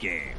game.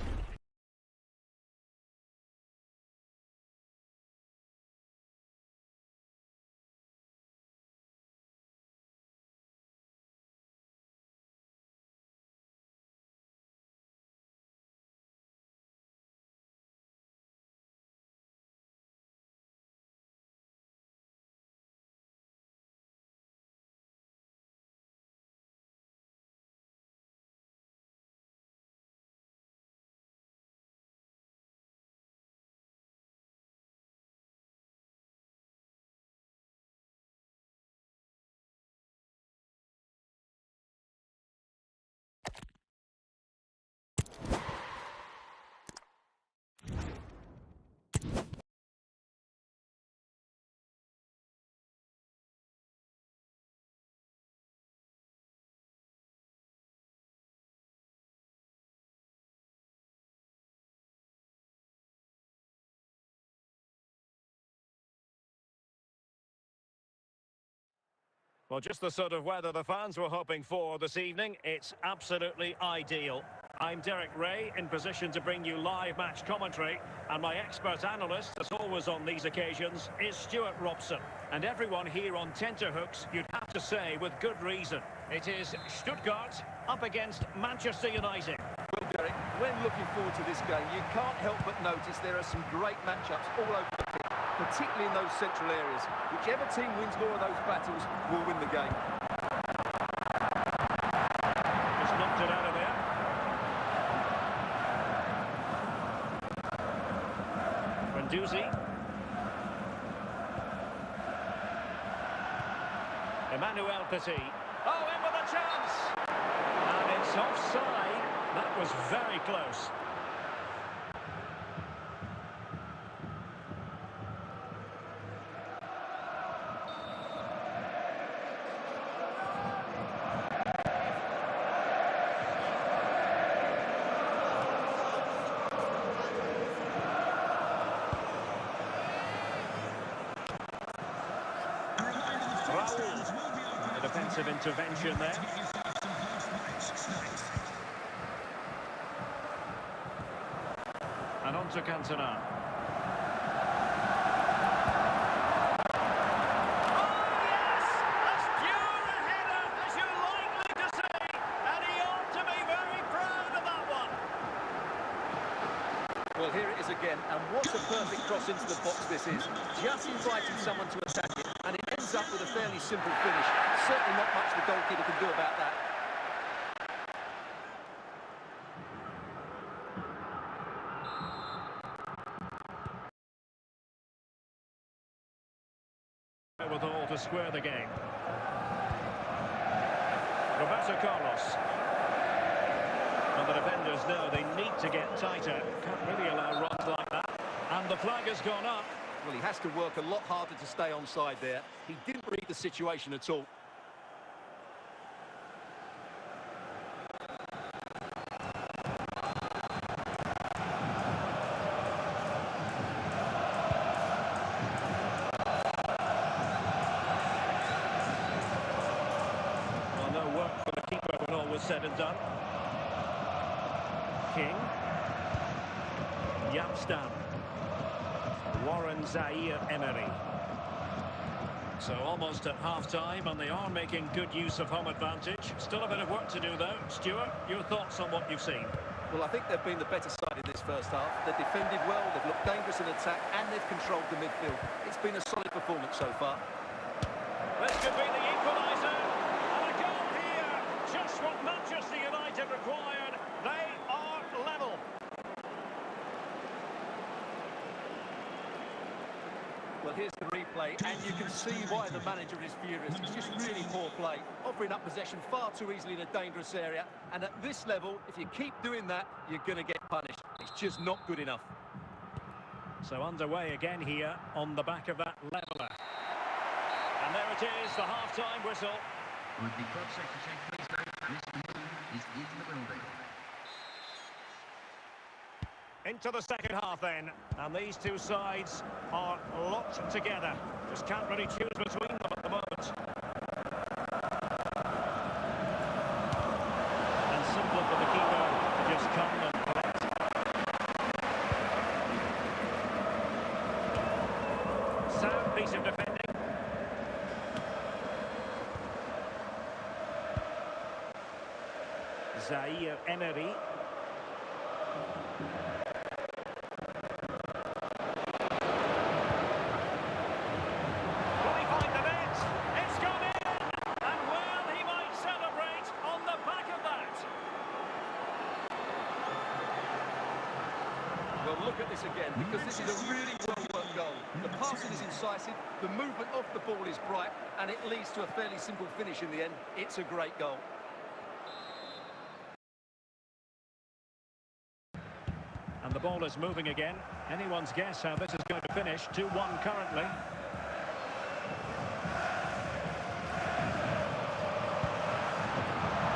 Well, just the sort of weather the fans were hoping for this evening. It's absolutely ideal. I'm Derek Ray, in position to bring you live match commentary, and my expert analyst, as always on these occasions, is Stuart Robson. And everyone here on tenterhooks, you'd have to say with good reason. It is Stuttgart up against Manchester United. Well, Derek, when looking forward to this game, you can't help but notice there are some great matchups all over the pitch, particularly in those central areas. Whichever team wins more of those battles will win the game. Just knocked it out of there. Menuju. Emmanuel Petit. Oh, in with a chance! And it's offside. That was very close. The defensive intervention there. And on to Cantona. Oh, yes! As pure a header as you're likely to see. And he ought to be very proud of that one. Well, here it is again. And what a perfect cross into the box this is. Just inviting someone to attack it. And it ends up with a fairly simple finish. Certainly not much the goalkeeper can do about that. With all to square the game. Roberto Carlos. And the defenders know they need to get tighter. Can't really allow runs like that. And the flag has gone up. Well, he has to work a lot harder to stay onside there. He didn't read the situation at all. Well, no work for the keeper when all was said and done. King. Yapstam. Warren Zaire-Emery. So almost at half-time, and they are making good use of home advantage. Still a bit of work to do, though. Stuart, your thoughts on what you've seen? Well, I think they've been the better side in this first half. They've defended well, they've looked dangerous in attack, and they've controlled the midfield. It's been a solid performance so far. This could be the equaliser. And a goal here. Just what Manchester United required. They are level. Well, here's the replay, and you can see why the manager is furious. It's just really poor play, offering up possession far too easily in a dangerous area. And at this level, if you keep doing that, you're going to get punished. It's just not good enough. So underway again here on the back of that leveller. And there it is, the half-time whistle. Would the club secretary please note Mr. Moon is in the building. Into the second half then, and these two sides are locked together. Just can't really choose between them at the moment. And simple for the keeper to just come and collect Emery. Will he find the net? It's gone in! And well, he might celebrate on the back of that. Well, look at this again, because this is a really well-worked goal. The passing is incisive, the movement off the ball is bright, and it leads to a fairly simple finish in the end. It's a great goal. And the ball is moving again. Anyone's guess how this is going to finish. 2-1 currently.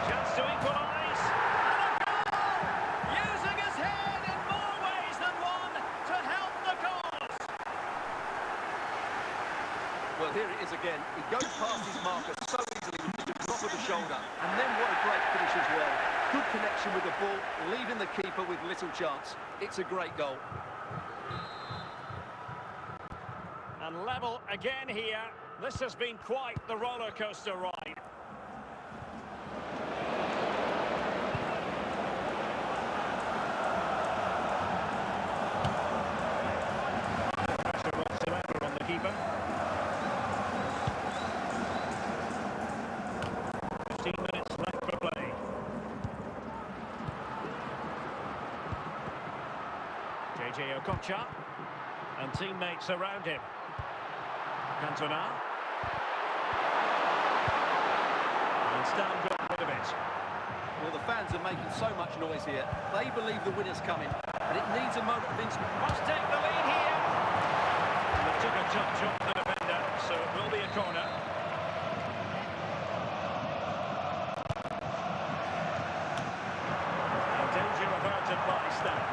Chance to equalise. And a goal! Using his head in more ways than one to help the cause. Well, here it is again. He goes past his marker so easily with the drop of the shoulder. And then what a great finish as well. Good connection with the ball, leaving the keeper with little chance. It's a great goal. And level again here. This has been quite the roller coaster ride. Pressure whatsoever on the keeper. 15 minutes left for play. JJ Okocha and teammates around him. Cantona. And Stam got rid of it. Well, the fans are making so much noise here. They believe the winner's coming, and it needs a moment of inspiration. Must take the lead here. And it took a touch off the defender, so it will be a corner. And danger averted by Stam.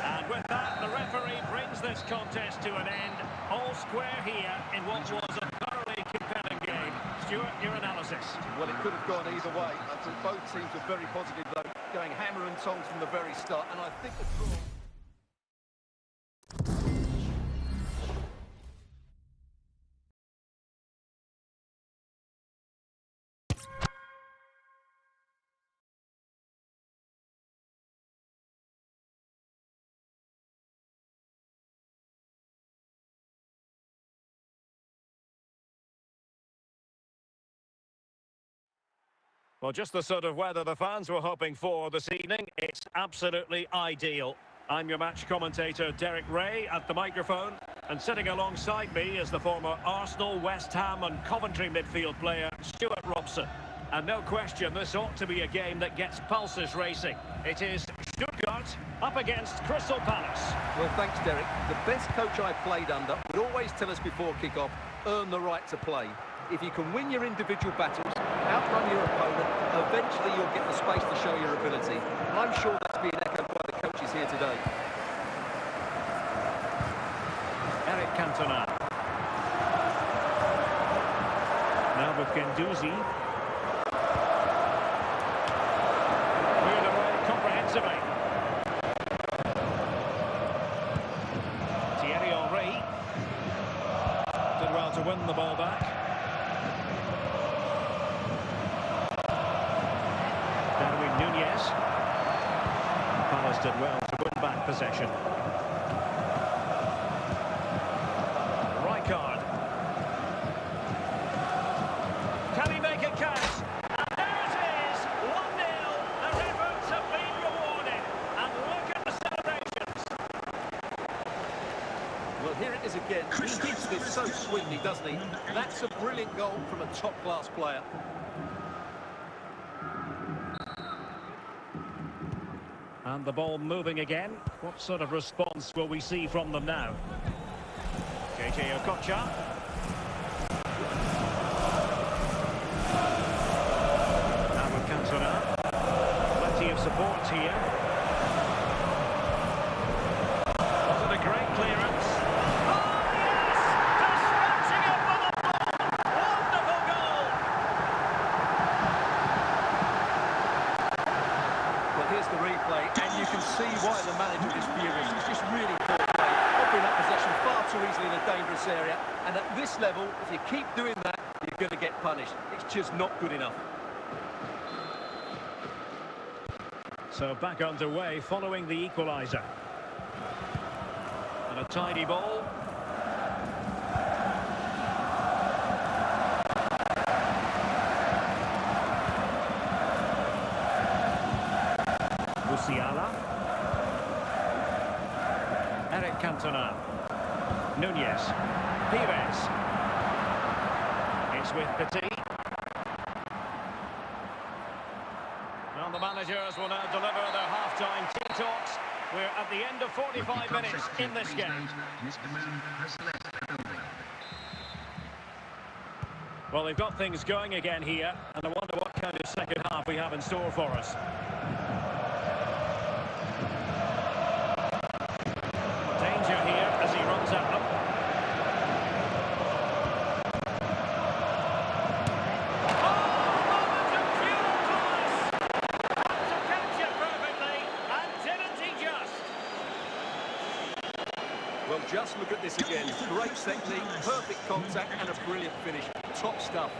And with that, the referee brings this contest to an end. All square here in what was a thoroughly compelling game. Stuart, your analysis. Well, it could have gone either way. I think both teams were very positive, though, going hammer and tongs from the very start. And I think the draw... Well, just the sort of weather the fans were hoping for this evening. It's absolutely ideal. I'm your match commentator, Derek Ray, at the microphone. And sitting alongside me is the former Arsenal, West Ham and Coventry midfield player, Stuart Robson. And no question, this ought to be a game that gets pulses racing. It is Stuttgart up against Crystal Palace. Well, thanks, Derek. The best coach I played under would always tell us before kick-off, earn the right to play. If you can win your individual battles, outrun your opponent, eventually you'll get the space to show your ability. And I'm sure that's being echoed by the coaches here today. Eric Cantona. Now with Guendouzi. Cleared away comprehensively. Thierry Henry. Did well to win the ball back. Palace did well to win back possession. Rijkaard. Can he make it count? And there it is, 1-0. Their efforts have been rewarded. And look at the celebrations. Well, here it is again. He hits this so swiftly, doesn't he? That's a brilliant goal from a top-class player. And the ball moving again. What sort of response will we see from them now? JJ Okocha. Now with Cantona. Plenty of support here. Was it a great clearance? Oh, yes! Dispatching it for the ball! Wonderful goal! Well, here's the replay, and you can see why the manager is furious. It's just really poor play, offering up possession far too easily in a dangerous area. And at this level, if you keep doing that, you're you're going to get punished. It's just not good enough. So back underway following the equaliser. And a tidy ball. Musiala. Eric Cantona. Nunez. Pires. It's with Petit. Well, the managers will now deliver their half-time tea talks. We're at the end of 45 minutes in this game. Mr. Moon has left the building. Well, they've got things going again here, and I wonder what kind of second half we have in store for us. Danger here as he runs at them. Well, just look at this again. Great technique, perfect contact, and a brilliant finish. Top stuff.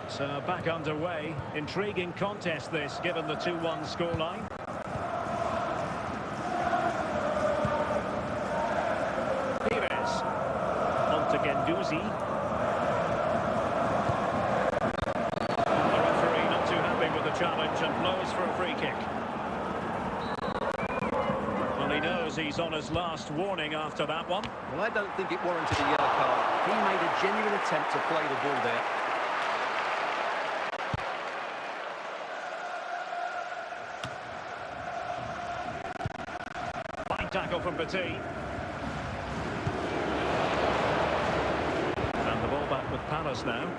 So back underway. Intriguing contest this, given the 2-1 scoreline. Pires. On to Guendouzi. Challenge and blows for a free kick. Well, he knows he's on his last warning after that one. Well, I don't think it warranted a yellow card. He made a genuine attempt to play the ball there. Fine tackle from Petit. And the ball back with Palace now.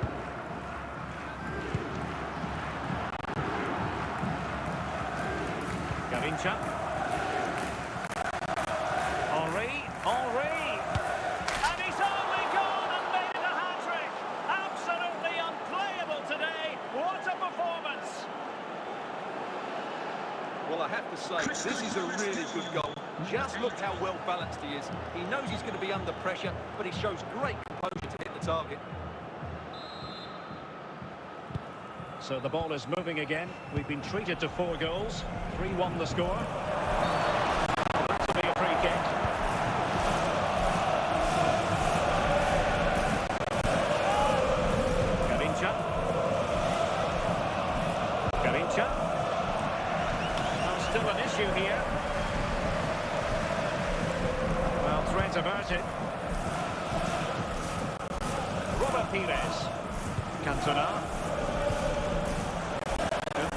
Garincha. Henry. And he's only gone and made it a hat-trick. Absolutely unplayable today. What a performance. Well, I have to say, this is a really good goal. Just look how well balanced he is. He knows he's going to be under pressure, but he shows great composure to hit the target. So the ball is moving again. We've been treated to 4 goals. 3-1 the score. That will be a free kick. Garincha. Still an issue here. Well, threat averted. Pires. Cantona.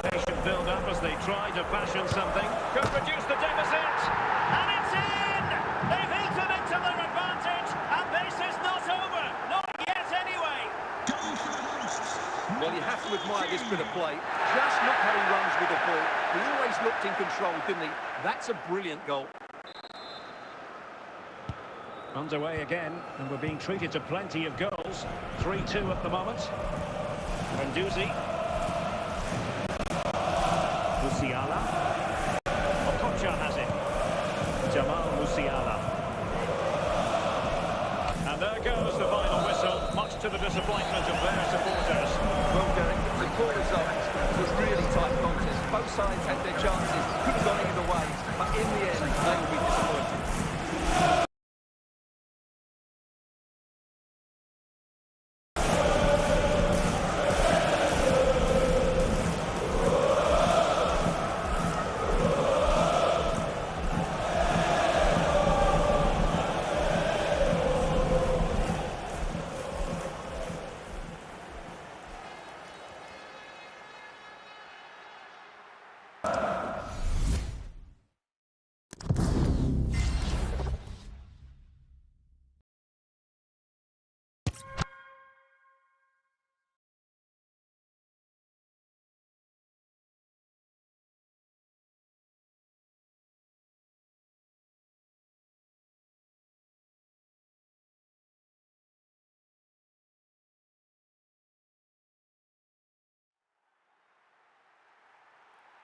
Patient build-up as they try to fashion something. Could reduce the deficit. And it's in! They've eaten into their advantage. And this is not over. Not yet, anyway. Well, you have to admire this bit of play. Just look how he runs with the ball. He always looked in control, didn't he? That's a brilliant goal. Underway again, and we're being treated to plenty of goals. 3-2 at the moment. Guendouzi. Musiala. Okocha has it. Jamal Musiala. And there goes the final whistle, much to the disappointment of their supporters. Well, Derek, the poor result was a really tight contest. Both sides had their chances, could have gone either way, but in the end, they will be disappointed.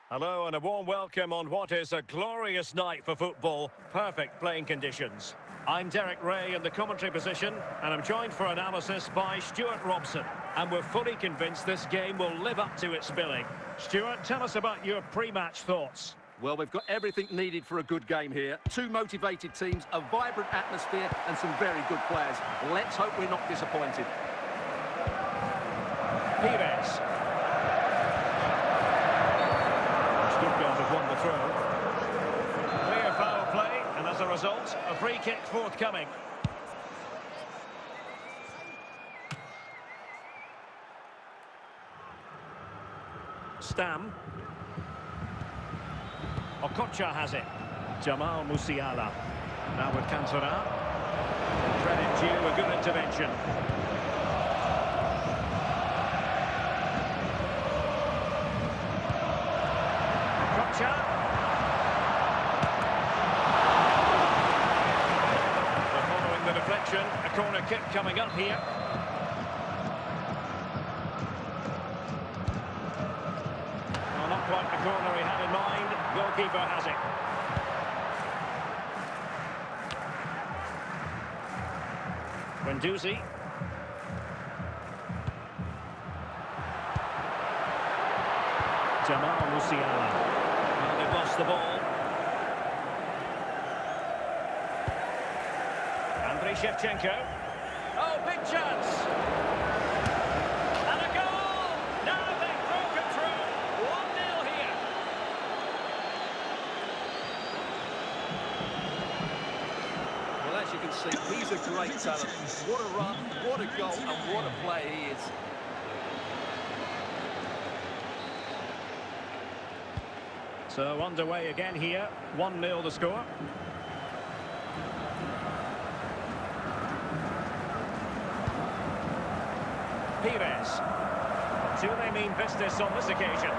Hello and a warm welcome on what is a glorious night for football. Perfect playing conditions. I'm Derek Ray in the commentary position, and I'm joined for analysis by Stuart Robson. And we're fully convinced this game will live up to its billing. Stuart, tell us about your pre-match thoughts. Well, we've got everything needed for a good game here. Two motivated teams, a vibrant atmosphere, and some very good players. Let's hope we're not disappointed. Pires. Stuttgart have won the throw. Clear foul play, and as a result, a free kick forthcoming. Stam. Okocha has it. Jamal Musiala. Now with Cantona. Credit due, a good intervention. Okocha. They're following the deflection. A corner kick coming up here. Well, not quite the corner he had in mind. Goalkeeper has it. Guendouzi. Jamal Musiala. Well, they've lost the ball. Andriy Shevchenko. Oh, big chance. And a goal! Now they've broken through. 1-0 here. Well, as you can see, he's a great talent. What a run, what a goal, and what a player he is. So underway again here. 1-0 the score. Pires. Do they mean business on this occasion?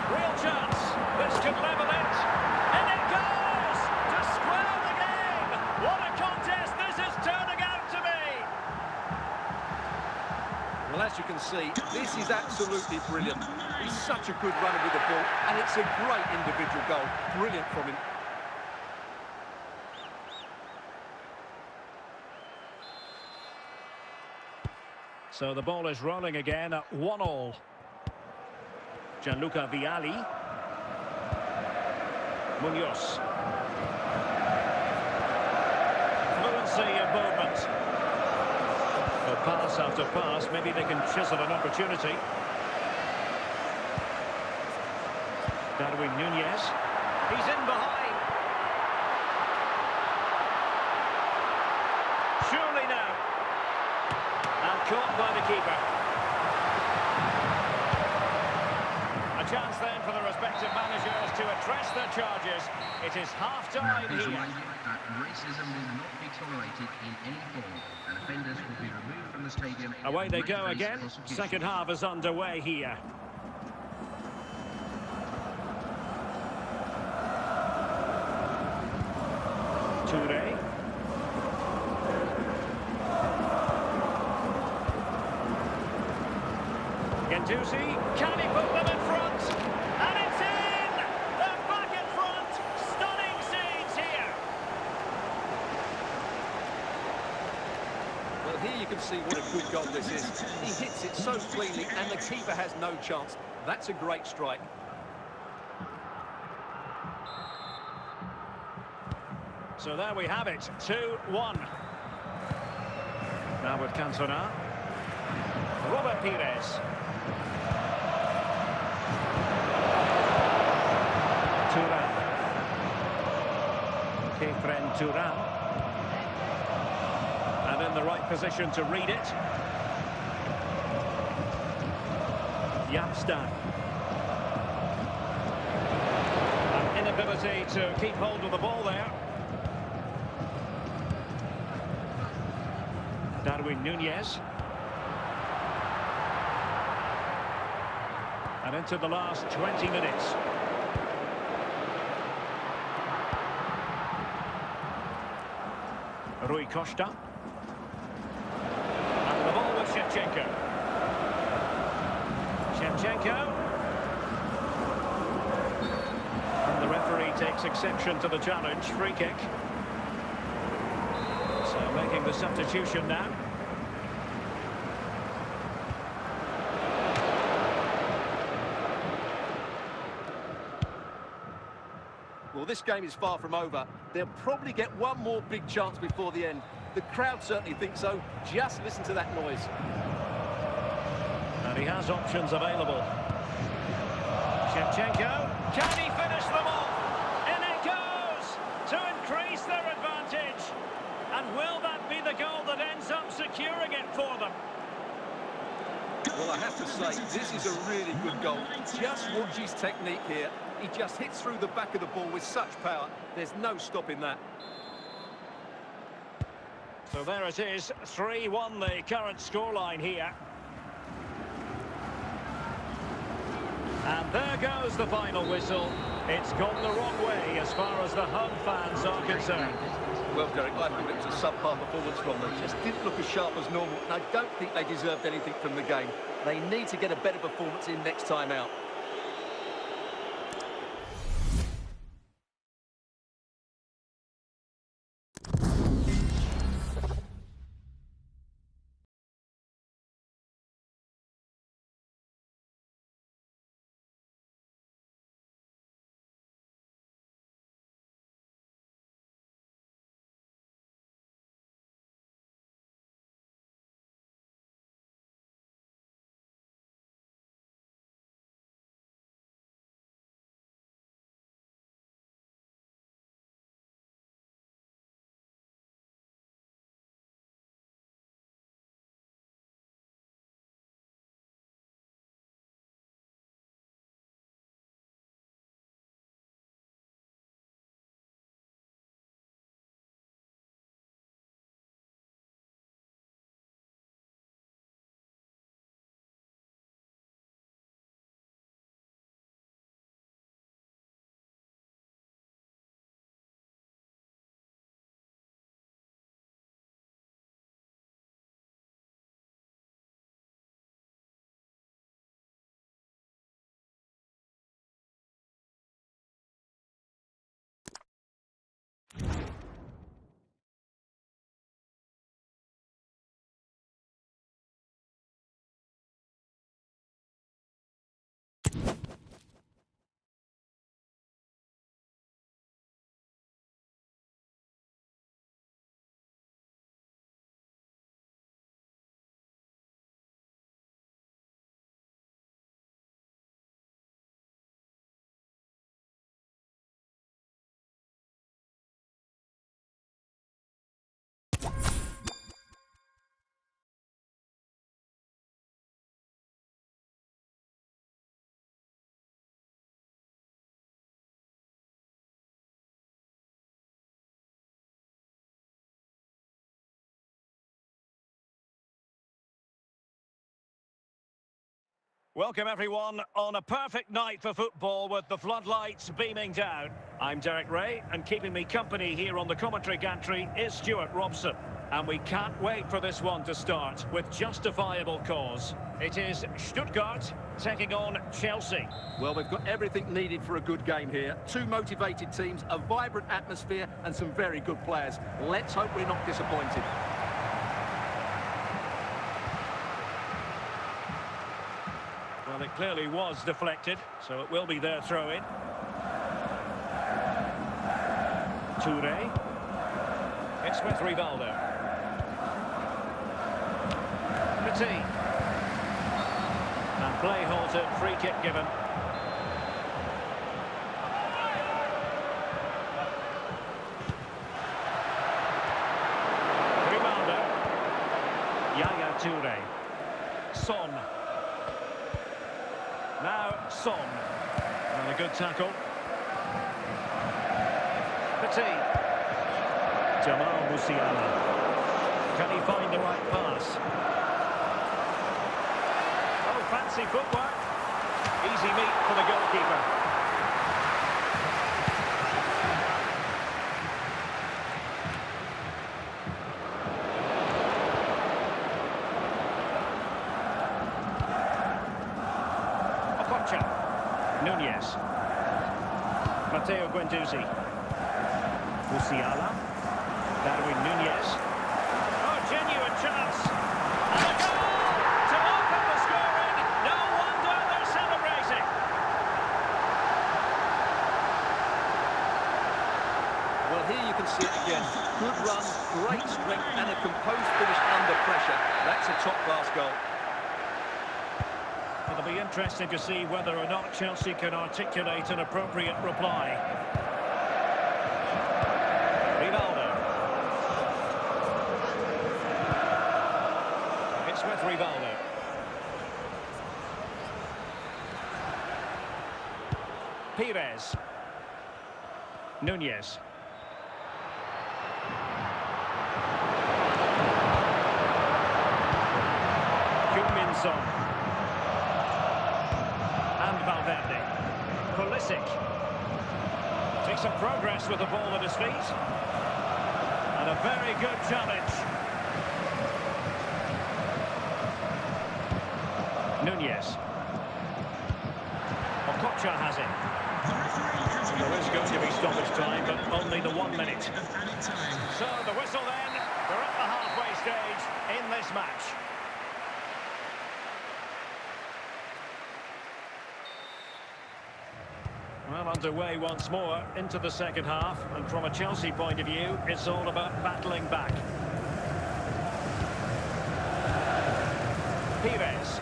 Real chance. This could level it. And it goes to square the game. What a contest this is turning out to be. Well, as you can see, this is absolutely brilliant. He's such a good runner with the ball, and it's a great individual goal. Brilliant from him. So the ball is rolling again at 1-1. Gianluca Vialli. Munoz. Fluency of movement. So pass after pass, maybe they can chisel an opportunity. Darwin Nunez. He's in behind. Surely now. And caught by the keeper. A chance then for the respective managers to address their charges. It is half-time Now, here. that racism will not be tolerated in any form, and offenders will be removed from the stadium. Away they go Might face again. prosecution. Second half is underway here. Toure. Guendouzi, can he put them in front? And it's in! They're back in front! Stunning scenes here! Well, here you can see what a good goal this is. He hits it so cleanly, and the keeper has no chance. That's a great strike. So there we have it, 2-1. Now with Cantona. Robert Pires. Thuram. Kefren Thuram. And in the right position to read it. Yapstam. An inability to keep hold of the ball there. Darwin Nunez. And into the last 20 minutes. Rui Costa. And the ball with Shevchenko. Shevchenko. referee takes exception to the challenge. Free kick. So making the substitution now. Well, this game is far from over. They'll probably get one more big chance before the end. The crowd certainly think so. Just listen to that noise. And he has options available. Shevchenko, can he finish them off? In it goes to increase their advantage. And will that be the goal that ends up securing it for them? Well, I have to say, this is a really good goal. Just watch his technique here. He just hits through the back of the ball with such power. There's no stopping that. So there it is, 3-1 the current scoreline here. And there goes the final whistle. It's gone the wrong way as far as the home fans are concerned. Well, Derek, I thought it was a subpar performance from them. Just didn't look as sharp as normal, and I don't think they deserved anything from the game. They need to get a better performance in next time out. Welcome everyone on a perfect night for football with the floodlights beaming down. I'm Derek Ray, and keeping me company here on the commentary gantry is Stuart Robson. And we can't wait for this one to start with justifiable cause. It is Stuttgart taking on Chelsea. Well, we've got everything needed for a good game here. Two motivated teams, a vibrant atmosphere and some very good players. Let's hope we're not disappointed. Well, it clearly was deflected, so it will be their throw-in. Toure. It's with Rivaldo. Petit. And play halted, free kick given. Rivaldo. Yaya Toure. Son. Now Son. And a good tackle. Petit. Jamal Musiala. Can he find the right pass? Oh, fancy footwork. Easy meat for the goalkeeper. Nunez. Mateo Guendouzi. Musiala. Darwin Nunez. Oh, genuine chance. And a goal to open the scoring. No wonder they're celebrating. Well, here you can see it again. Good run, great strength, and a composed finish under pressure. That's a top-class goal. It'll be interesting to see whether or not Chelsea can articulate an appropriate reply. Rivaldo. It's with Rivaldo. Pires. Nunez. Min-Son. And Valverde. Pulisic. Takes some progress with the ball at his feet. And a very good challenge. Nunez. Okocha has it. There is going to be stoppage time, but only the 1 minute. So the whistle then. They're at the halfway stage in this match. Well, underway once more into the second half, and from a Chelsea point of view, it's all about battling back. Pires.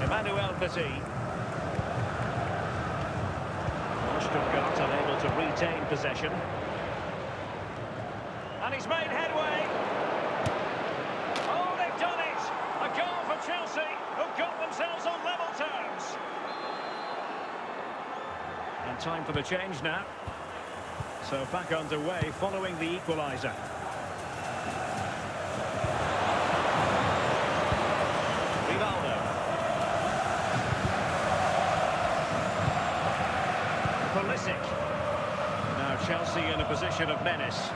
Emmanuel Petit. Stuttgart unable to retain possession. And he's made headway. Oh, they've done it! A goal for Chelsea, who've got themselves on level terms. And time for the change now. So back underway following the equaliser. Rivaldo. Pulisic. Now Chelsea in a position of menace.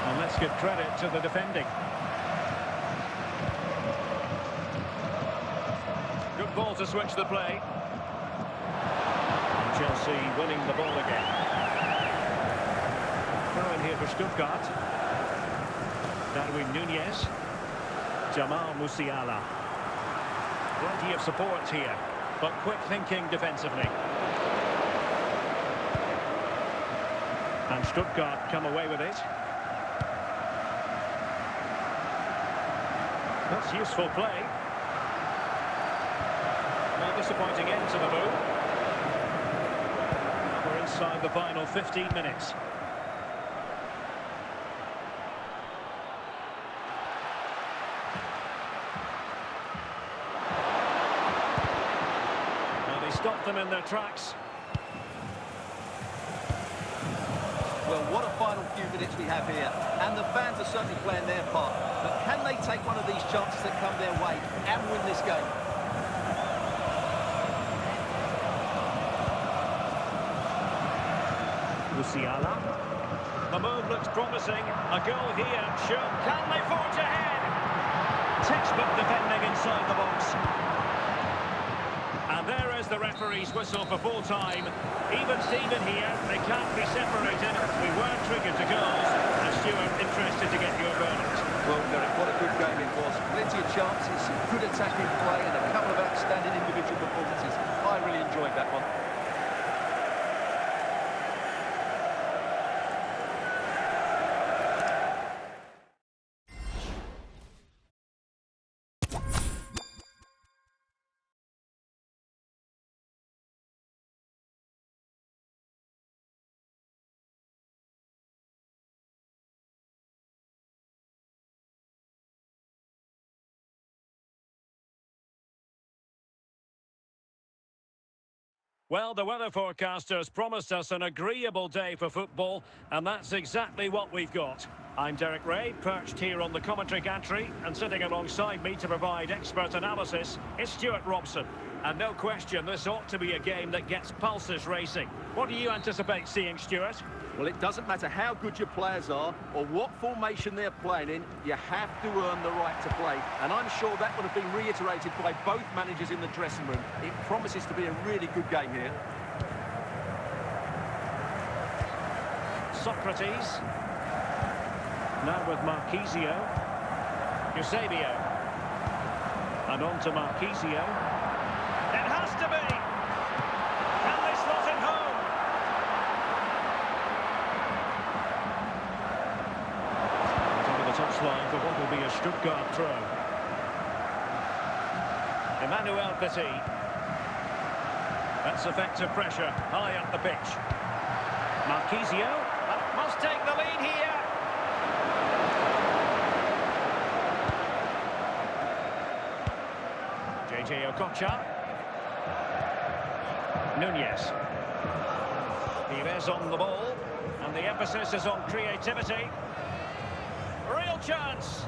And let's give credit to the defending. Good ball to switch the play. Chelsea winning the ball again. Throw in here for Stuttgart. Darwin Nunez. Jamal Musiala. Plenty of support here, but quick thinking defensively. And Stuttgart come away with it. That's useful play. Well, disappointing end to the move. We're inside the final 15 minutes. Well, they stopped them in their tracks. Well, what a final few minutes we have here, and the fans are certainly playing their part. But can they take one of these chances that come their way and win this game? Musiala. The move looks promising. A goal here. Sure. Can they forge ahead? Textbook defending inside the box. And there is the referee's whistle for full time. Even Steven here. They can't be separated. We weren't triggered to goals. And Stuart, interested to get your verdict. Well, Derek, what a good game it was. Plenty of chances, some good attacking play, and a couple of outstanding individual performances. I really enjoyed that one. Well, the weather forecasters promised us an agreeable day for football, and that's exactly what we've got. I'm Derek Ray, perched here on the commentary gantry, and sitting alongside me to provide expert analysis is Stuart Robson. And no question, this ought to be a game that gets pulses racing. What do you anticipate seeing, Stuart? Well, it doesn't matter how good your players are or what formation they're playing in, you have to earn the right to play. And I'm sure that would have been reiterated by both managers in the dressing room. It promises to be a really good game here. Socrates. Now with Marquisio. Eusebio. And on to Marquisio. It has to be! Can they slot it home? Over the touchline for what will be a Stuttgart throw. Emmanuel Petit. That's effective pressure, high up the pitch. Marquisio must take the lead here. JJ Okocha. Nunez. Pires on the ball, and the emphasis is on creativity. Real chance.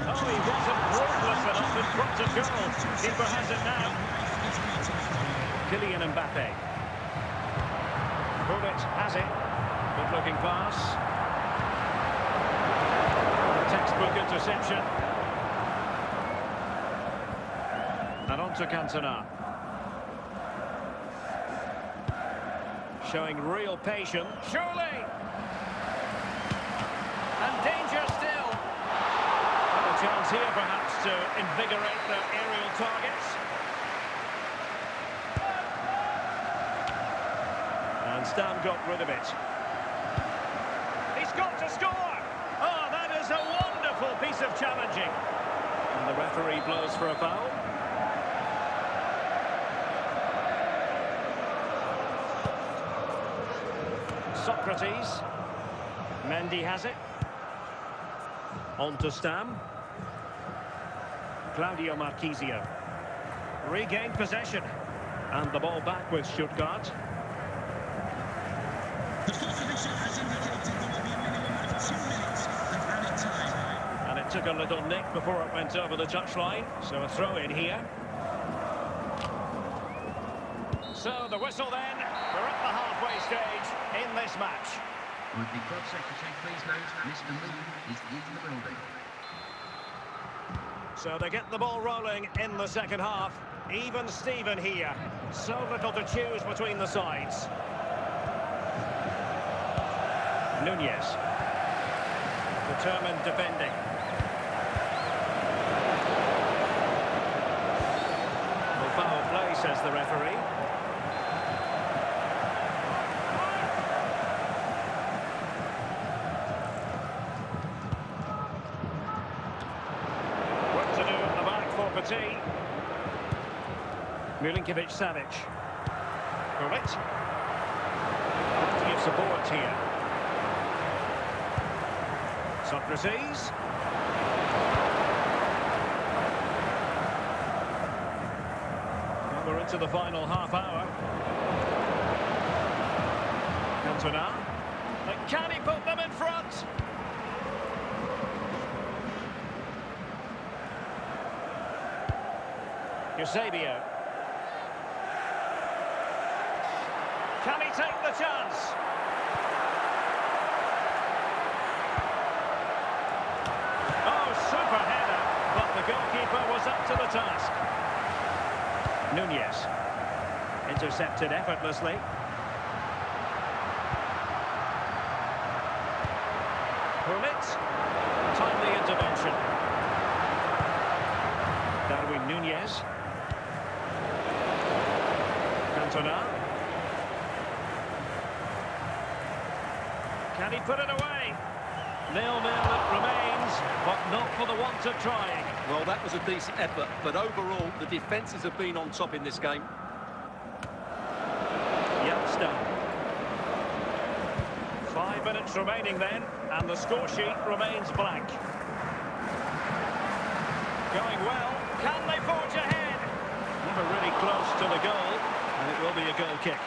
Oh, he wasn't ruthless enough in front of goal. Keeper has it now. Kylian Mbappe. Bullet has it. Good-looking pass. Textbook interception. And on to Cantona. Showing real patience. Surely! And danger still. A chance here perhaps to invigorate their aerial targets. And Stam got rid of it. He's got to score! Oh, that is a wonderful piece of challenging. And the referee blows for a foul. Socrates. Mendy has it. On to Stam. Claudio Marquisio. Regained possession. And the ball back with Stuttgart. The fourth official has indicated there will be a minimum of 2 minutes of added time. And it took a little nick before it went over the touchline. So a throw in here. So the whistle then. We're at the halfway stage in this match. Would the club secretary please note Mr. Brooo is in the building. So they get the ball rolling in the second half. Even Steven here. So little to choose between the sides. Nunez. Determined defending. Well, foul play, says the referee. Milinkovic-Savic. Correct. Plenty of support here. Socrates. Well, we're into the final half hour. Cantona. And can he put them in front? Eusebio. Can he take the chance? Oh, super header, but the goalkeeper was up to the task. Nunez. Intercepted effortlessly. Bullet. Timely intervention. Darwin Nunez. Cantona. Can he put it away? 0-0 it remains, but not for the want of trying. Well, that was a decent effort, but overall, the defences have been on top in this game. Youngster. 5 minutes remaining then, and the score sheet remains blank. Going well. Can they forge ahead? Never really close to the goal, and it will be a goal kick.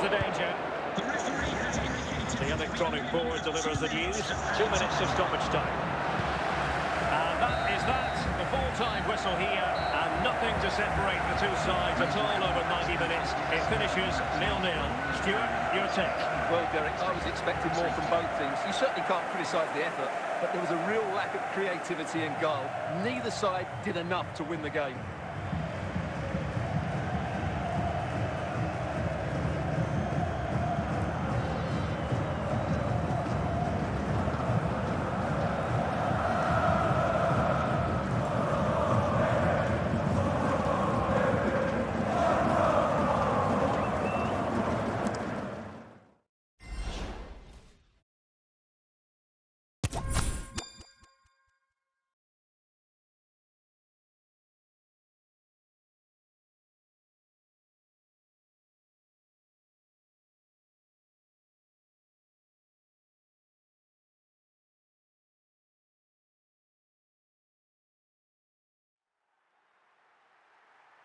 The danger. The referee has indicated the electronic board delivers the news. 2 minutes of stoppage time. And that is that. The full-time whistle here, and nothing to separate the two sides at all over 90 minutes. It finishes 0-0. Stuart, your take. Well, Derek, I was expecting more from both teams. You certainly can't criticise the effort, but there was a real lack of creativity in goal. Neither side did enough to win the game.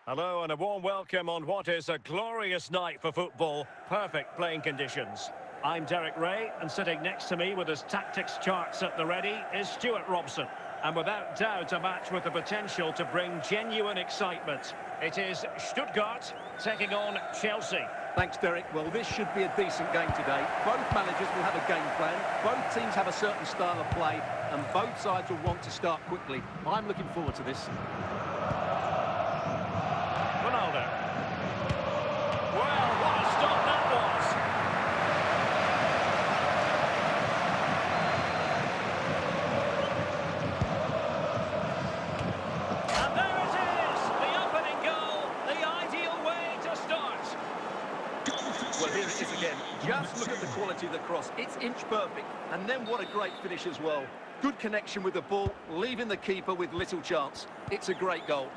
Hello and a warm welcome on what is a glorious night for football. Perfect playing conditions. I'm Derek Ray, and sitting next to me with his tactics charts at the ready is Stuart Robson. And without doubt a match with the potential to bring genuine excitement. It is Stuttgart taking on Chelsea. Thanks, Derek. Well, this should be a decent game today. Both managers will have a game plan. Both teams have a certain style of play, and both sides will want to start quickly. I'm looking forward to this. Ronaldo. Well, what a stop that was. And there it is, the opening goal, the ideal way to start. Well, here it is again. Just look at the quality of the cross. It's inch perfect, and then what a great finish as well. Good connection with the ball, leaving the keeper with little chance. It's a great goal.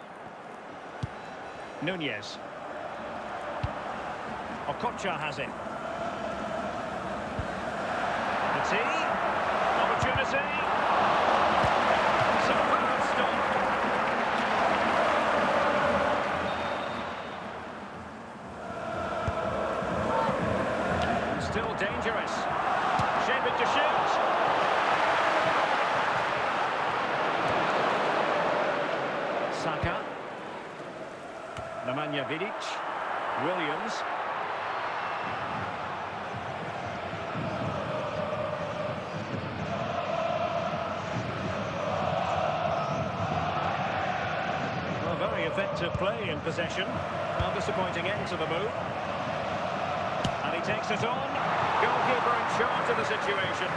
Nunez. Okocha has it. The tee. Opportunity. Superb stop. Still dangerous. Shape it to shoot. Saka. Nemanja Vidic, Williams. Well, very effective play in possession. Well, disappointing end to the move. And he takes it on. Goalkeeper in charge of the situation.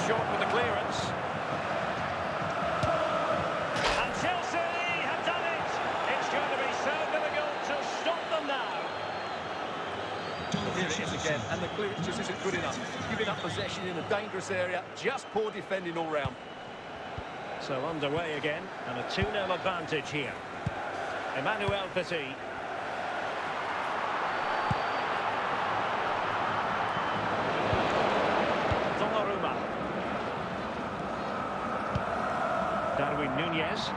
Short with the clearance. And Chelsea have done it. It's going to be so difficult to stop them now. Here it is again, and the clearance just isn't good enough. Giving up possession in a dangerous area, just poor defending all round. So underway again, and a 2-0 advantage here. Emmanuel Petit. Darwin Nunez.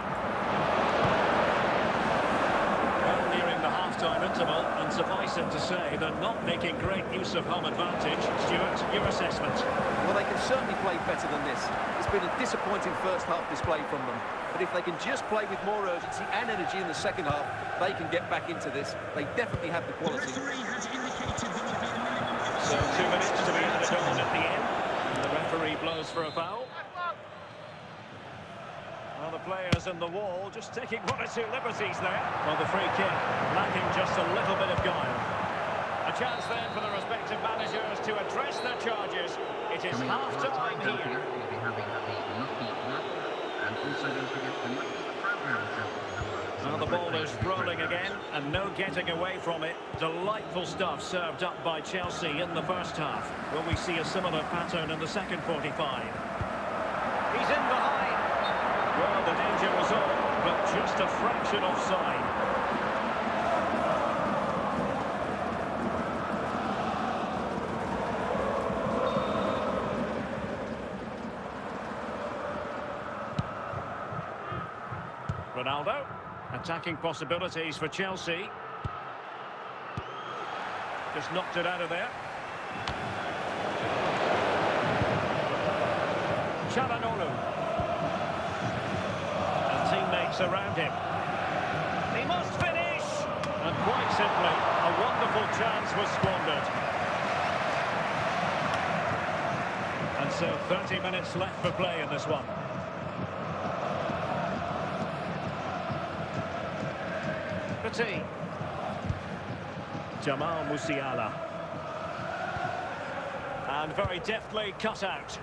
Well, nearing the half-time interval, and suffice it to say they're not making great use of home advantage. Stuart, your assessment? Well, they can certainly play better than this. It's been a disappointing first half display from them. But if they can just play with more urgency and energy in the second half, they can get back into this. They definitely have the quality. The referee has indicated there will be a minimum of So 2 minutes to be added on at the end. And the referee blows for a foul. Well, the players in the wall just taking 1 or 2 liberties there. Well, the free kick lacking just a little bit of guile. A chance then for the respective managers to address their charges. It is half-time here. We'll be having the Lucky Club, and also don't forget the Lucky Program. Well, the ball is rolling again, and no getting away from it. Delightful stuff served up by Chelsea in the first half. Will we see a similar pattern in the second 45? He's in behind. Well, the danger was on, but just a fraction offside. Ronaldo, attacking possibilities for Chelsea. Just knocked it out of there. Chalanolu. And teammates around him. He must finish! And Quite simply, a wonderful chance was squandered. And so 30 minutes left for play in this one. Petit. Jamal Musiala. And very deftly cut out.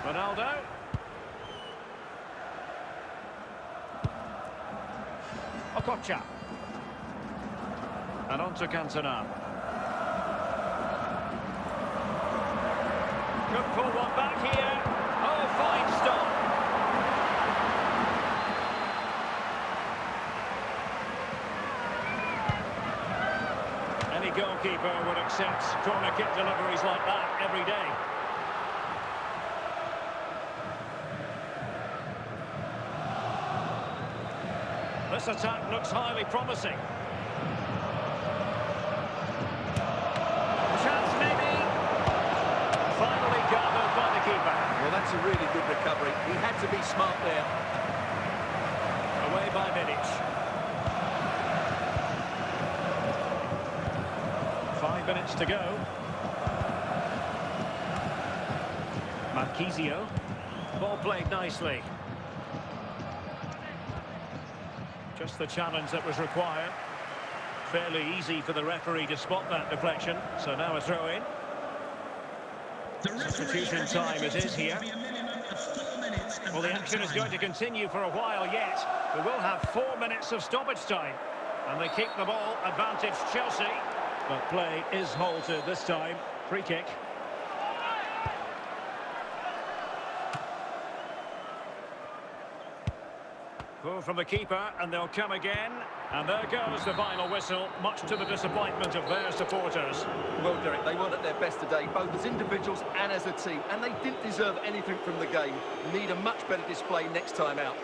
Ronaldo. Okocha. And on to Cantona. Could pull one back here. Oh, fine stop. Any goalkeeper would accept corner kick deliveries like that every day. This attack looks highly promising. Chance maybe. Finally gathered by the keeper. Well, that's a really good recovery. He had to be smart there. Away by Menuju. 5 minutes to go. Marquisio. Ball played nicely. Just the challenge that was required. Fairly easy for the referee to spot that deflection. So now a throw in. Substitution time it is here. Well, the action is going to continue for a while yet. We will have 4 minutes of stoppage time. And they keep the ball, advantage Chelsea. But play is halted this time. Free kick. Pull from the keeper, and they'll come again. And there goes the final whistle, much to the disappointment of their supporters. Well, Derek, they weren't at their best today, both as individuals and as a team. And they didn't deserve anything from the game. Need a much better display next time out.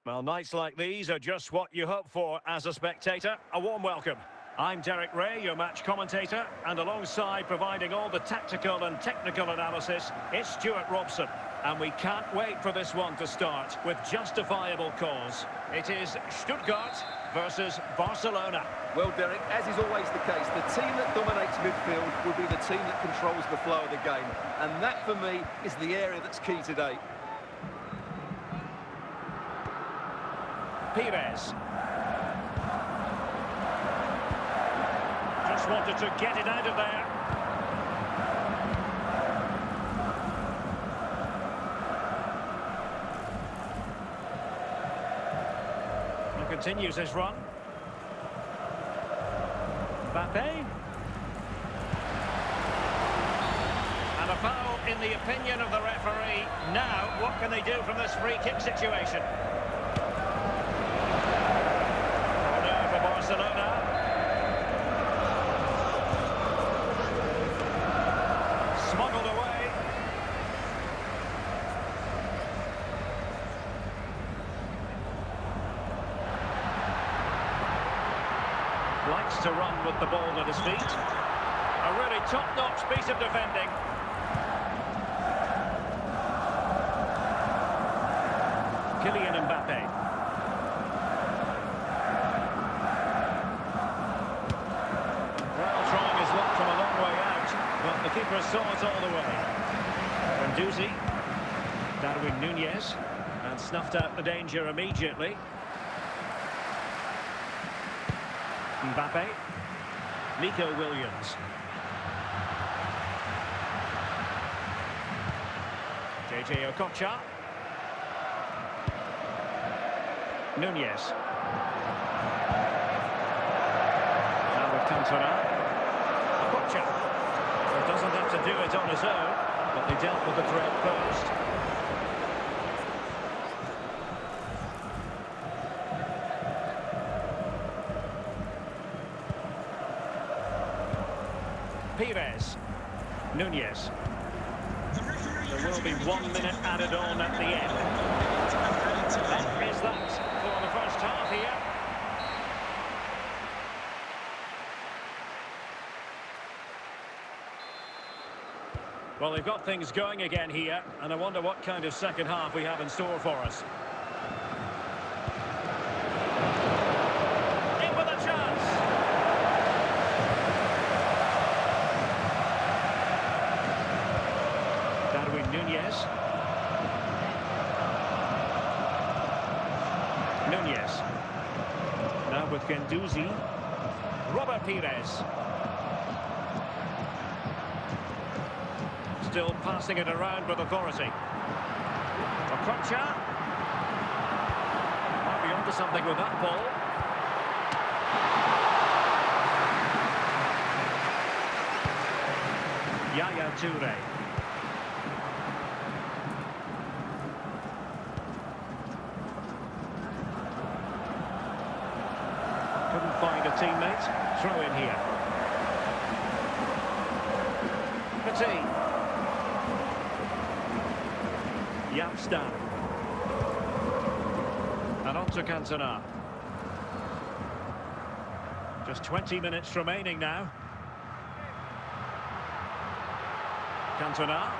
Well, nights like these are just what you hope for as a spectator. A warm welcome. I'm Derek Ray, your match commentator, and alongside providing all the tactical and technical analysis, it's Stuart Robson. And we can't wait for this one to start with justifiable cause. It is Stuttgart versus Barcelona. Well, Derek, as is always the case, the team that dominates midfield will be the team that controls the flow of the game. And that, for me, is the area that's key today. Pires. Just wanted to get it out of there. And continues his run. Mbappe. And a foul in the opinion of the referee. Now, what can they do from this free kick situation? Barcelona. Smuggled away. Likes to run with the ball at his feet. A really top-notch piece of defending. Kylian Mbappe. But the keeper saw it all the way. Menuju, Darwin Núñez, and snuffed out the danger immediately. Mbappe, Nico Williams. JJ Okocha. Núñez. Now with Cantona. Okocha. Doesn't have to do it on his own, but they dealt with the threat first. Pires. Nunez. The referee There will be 1 minute added on at the end. That is that for the first half here. Well, they've got things going again here, and I wonder what kind of second half we have in store for us. In with a chance. Nunez. Nunez. Now with Guendouzi. Robert Pires. Still passing it around with authority. Okocha. Might be onto something with that ball. Yaya Toure. Couldn't find a teammate. Throw in here. Petit. Yapstam. And on to Cantona. Just 20 minutes remaining now. Cantona.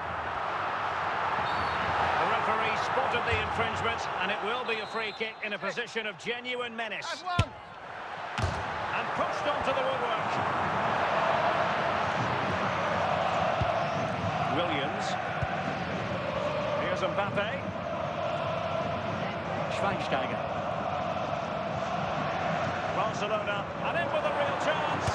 The referee spotted the infringement, and it will be a free kick in a position of genuine menace. And pushed onto the woodwork. Williams. Here's Mbappe. Schweinsteiger. Barcelona, and in with a real chance.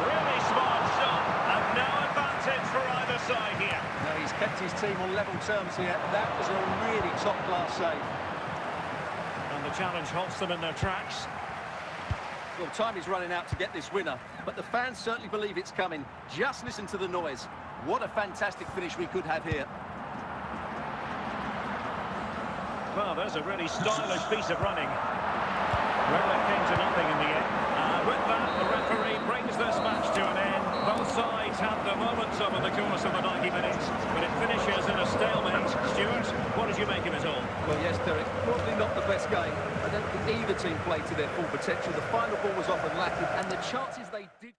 Really smart shot, and no advantage for either side here. No, he's kept his team on level terms here. That was a really top-class save. And the challenge halts them in their tracks. Well, time is running out to get this winner, but the fans certainly believe it's coming. Just listen to the noise. What a fantastic finish we could have here. Well, there's a really stylish piece of running. Well, it came to nothing in the end. With that, the referee brings this match to an end. Both sides had their moments over the course of the 90 minutes, but it finishes in a stalemate. Stuart, what did you make of it all? Well, yes, Derek, probably not the best game. I don't think either team played to their full potential. The final ball was often lacking, and the chances they did...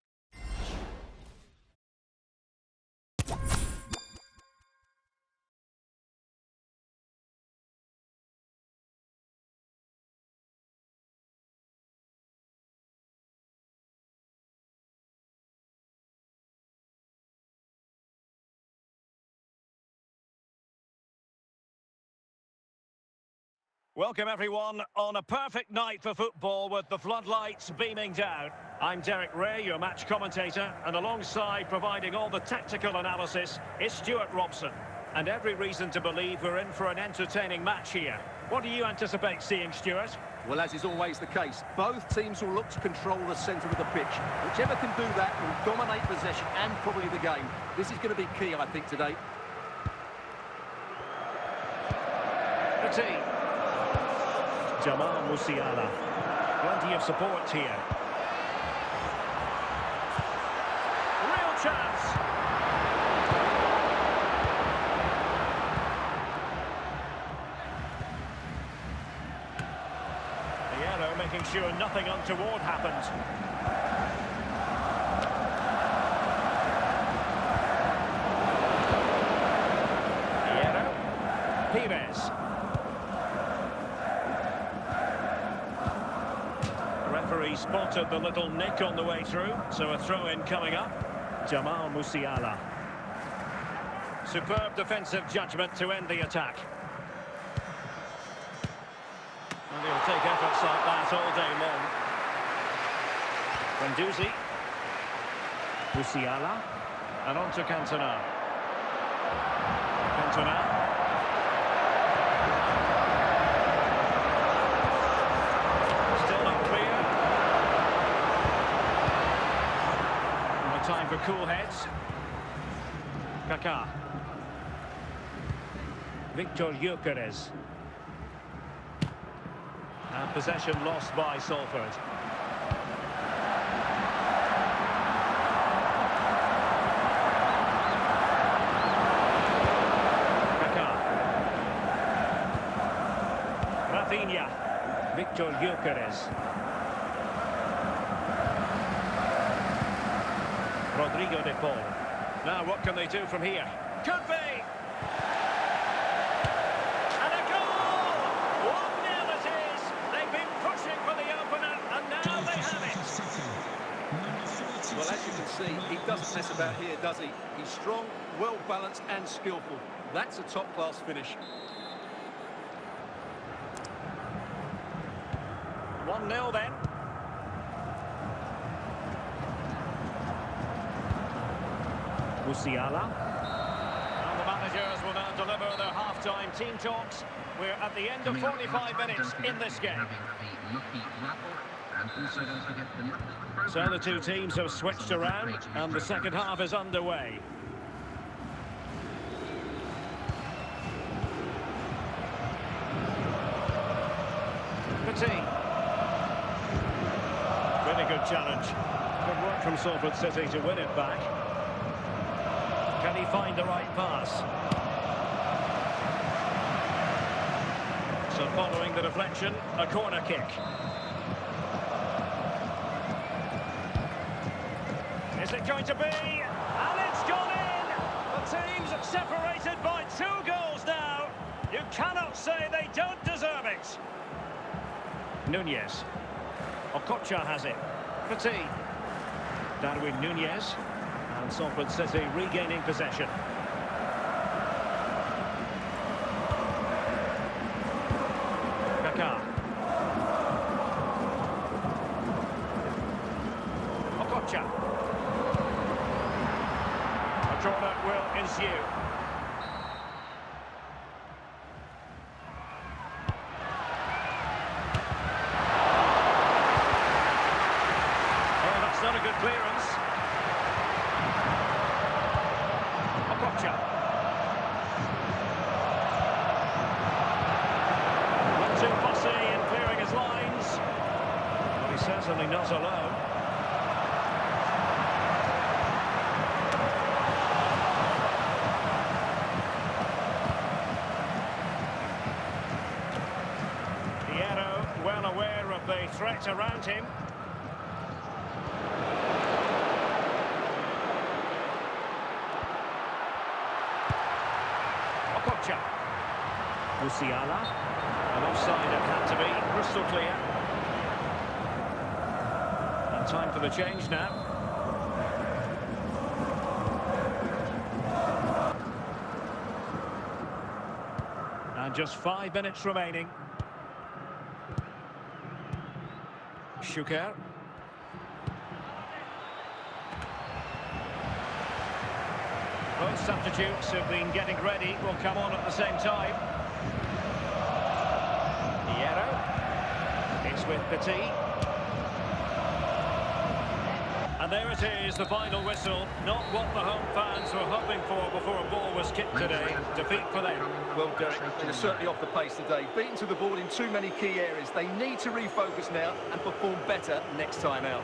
Welcome everyone on a perfect night for football with the floodlights beaming down. I'm Derek Ray, your match commentator, and alongside providing all the tactical analysis is Stuart Robson. And every reason to believe we're in for an entertaining match here. What do you anticipate seeing, Stuart? Well, as is always the case, both teams will look to control the centre of the pitch. Whichever can do that will dominate possession and probably the game. This is going to be key, I think, today. Petit. Jamal Musiala. Plenty of support here. Real chance. The arrow making sure nothing untoward happened. The arrow. Pires. Referee spotted the little nick on the way through, so a throw-in coming up. Jamal Musiala. Superb defensive judgment to end the attack. And he'll take efforts like that all day long. Guendouzi. Musiala. And on to Cantona. Cantona. Time for cool heads. Kaká. Victor Gyökeres. And possession lost by Salford. Victor Gyökeres. Rodrigo de Paul. Now what can they do from here? Could be! And a goal! 1-0 it is! They've been pushing for the opener, and now they have it! Well, as you can see, he doesn't mess about here, does he? He's strong, well-balanced and skillful. That's a top-class finish. 1-0 then. Musiala. And the managers will now deliver their half-time team talks. We're at the end of 45 minutes in this game. So the two teams have switched around and the second half is underway. Petit. Really good challenge. Good work from Salford City to win it back. Can he find the right pass? So following the deflection, a corner kick. Is it going to be? And it's gone in! The team's separated by 2 goals now. You cannot say they don't deserve it. Nunez. Okocha has it. Petit. Darwin Nunez. And Salford City regaining possession. Kaká. Okocha. A corner will ensue. Oh, that's not a good clearance. Okocha. Not too fussy in clearing his lines. But he's certainly not alone. Well aware of the threat around him. Okocha. Musiala. An offside it had to be, crystal clear. And time for the change now. And just 5 minutes remaining. Schuker. Both substitutes have been getting ready, will come on at the same time. Hierro. It's with Petit. And there it is, the final whistle. Not what the home fans were hoping for before a ball was kicked today. Defeat for them. Well, Derek, they're certainly off the pace today. Beaten to the ball in too many key areas. They need to refocus now and perform better next time out.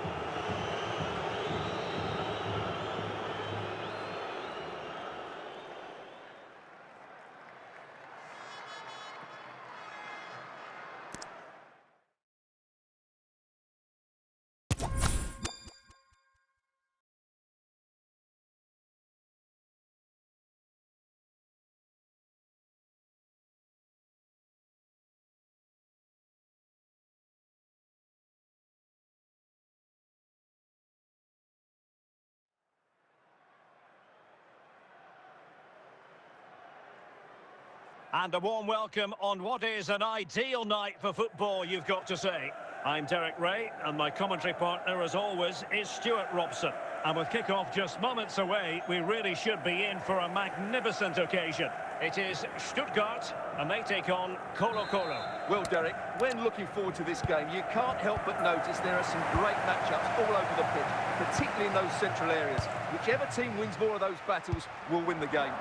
And a warm welcome on what is an ideal night for football, you've got to say. I'm Derek Ray, and my commentary partner, as always, is Stuart Robson. And with kick-off just moments away, we really should be in for a magnificent occasion. It is Stuttgart, and they take on Colo-Colo. Well, Derek, when looking forward to this game, you can't help but notice there are some great matchups all over the pitch, particularly in those central areas. Whichever team wins more of those battles will win the game.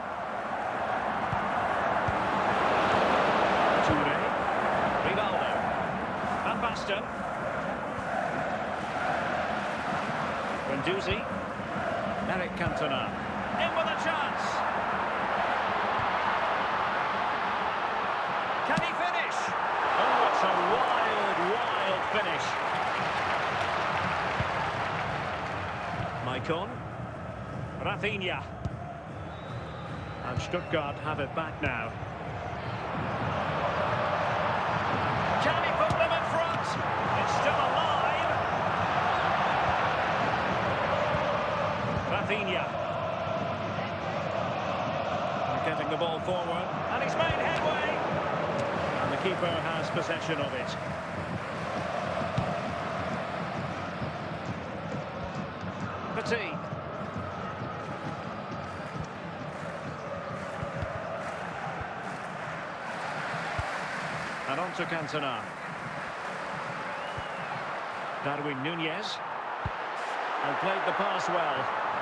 Van Basten. Guendouzi. Eric Cantona. In with a chance. Can he finish? Oh, it's a wild Icon. Rafinha. And Stuttgart have it back now. Can he put them in front? It's still alive. Rafinha. They're getting the ball forward. And he's made headway. And the keeper has possession of it. Petit. And on to Cantona. Darwin Nunez. And played the pass well.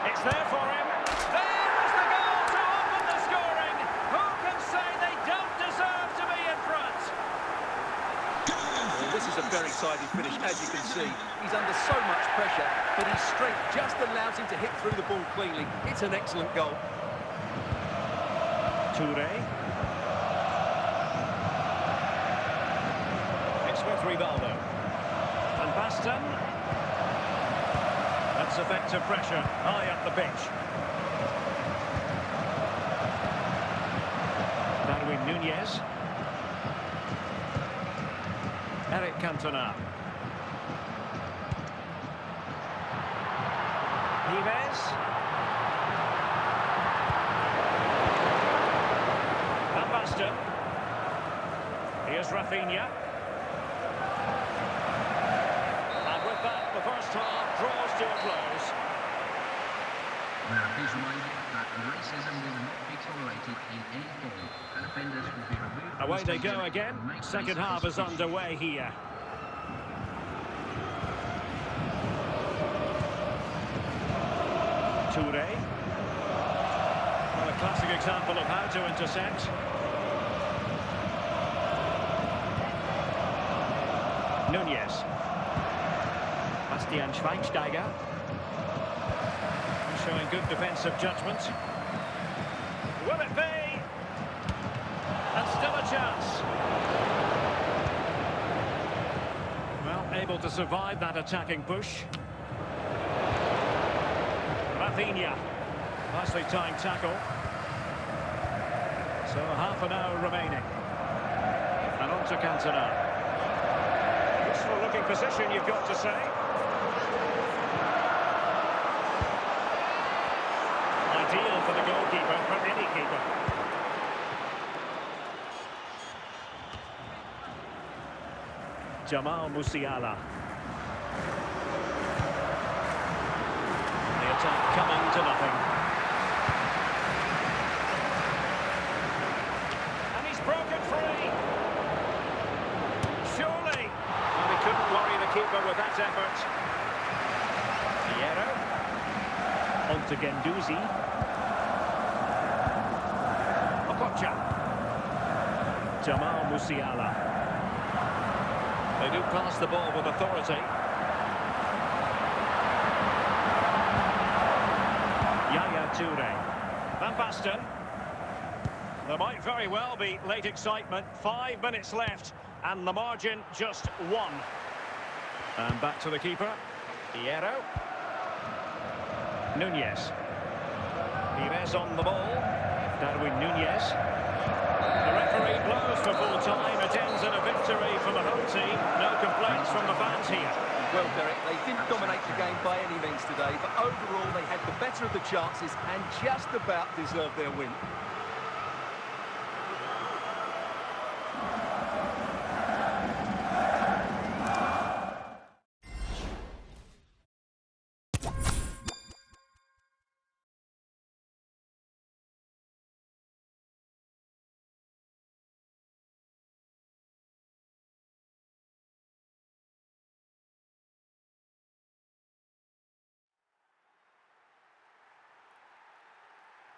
It's there for him. There is the goal to open the scoring. Who can say they don't deserve to be in front? Well, this is a very tidy finish, as you can see. He's under so much pressure, but his strength just allows him to hit through the ball cleanly. It's an excellent goal. Toure. It's with Rivaldo. And Baston. That's effective pressure high up the pitch. Darwin Nunez. Eric Cantona. Neves. Van Basten. Here's Rafinha. And with that, the first half draws to a close. Now, please reminded that racism will not be tolerated in any form, and offenders will be removed from Away the they stadium go again. and make Second place half for is this issue. underway here. Toure. Well, a classic example of how to intercept. Nunez. Bastian Schweinsteiger. Showing good defensive judgment. Will it be? And still a chance. Well, able to survive that attacking push. Rafinha. Nicely timed tackle. So half an hour remaining. And on to Cantona. Useful looking position, you've got to say. Ideal for the goalkeeper, for any keeper. Jamal Musiala. The attack coming to nothing. And he's broken free. Surely. Well, he couldn't worry the keeper with that effort. Piero. On to Guendouzi. Okocha. Jamal Musiala. They do pass the ball with authority. Yaya Toure. Van Basten. There might very well be late excitement. 5 minutes left. And the margin just 1. And back to the keeper. Piero. Nunez. Pires on the ball. Darwin Nunez. The referee blows for full time. It ends in a victory for the home team. No complaints from the fans here. Well, Derek, they didn't dominate the game by any means today, but overall they had the better of the chances and just about deserved their win.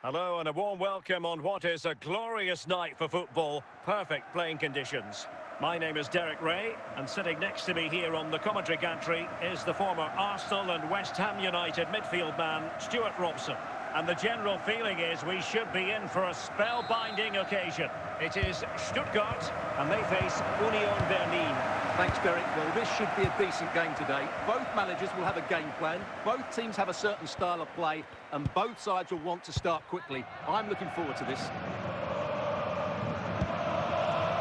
Hello and a warm welcome on what is a glorious night for football. Perfect playing conditions. My name is Derek Ray, and sitting next to me here on the commentary gantry is the former Arsenal and West Ham United midfield man, Stuart Robson. And the general feeling is we should be in for a spellbinding occasion. It is Stuttgart, and they face Union Berlin. Thanks, Derek. Well, this should be a decent game today. Both managers will have a game plan. Both teams have a certain style of play, and both sides will want to start quickly. I'm looking forward to this.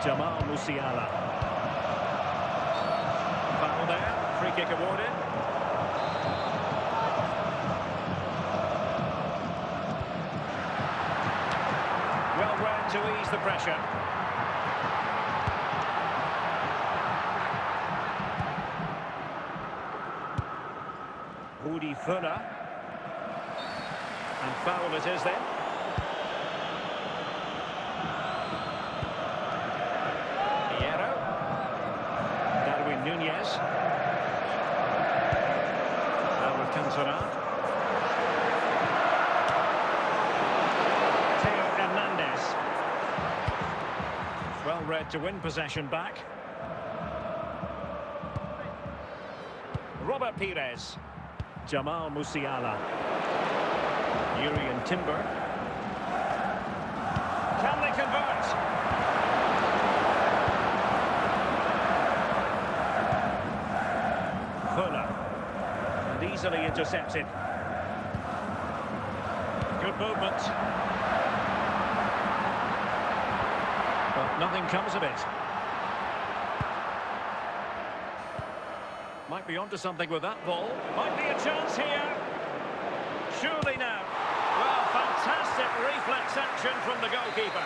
Jamal Musiala. Foul there. Free kick awarded. Well read to ease the pressure. Rudi Völler. And foul it is then. Nunez. Now with Cantona. Theo Hernandez. Well read to win possession back. Robert Pires. Jamal Musiala. Jurrien Timber. Can they convert? Easily intercepted. Good movement. But nothing comes of it. Might be onto something with that ball. Might be a chance here. Surely now. Well, fantastic reflex action from the goalkeeper.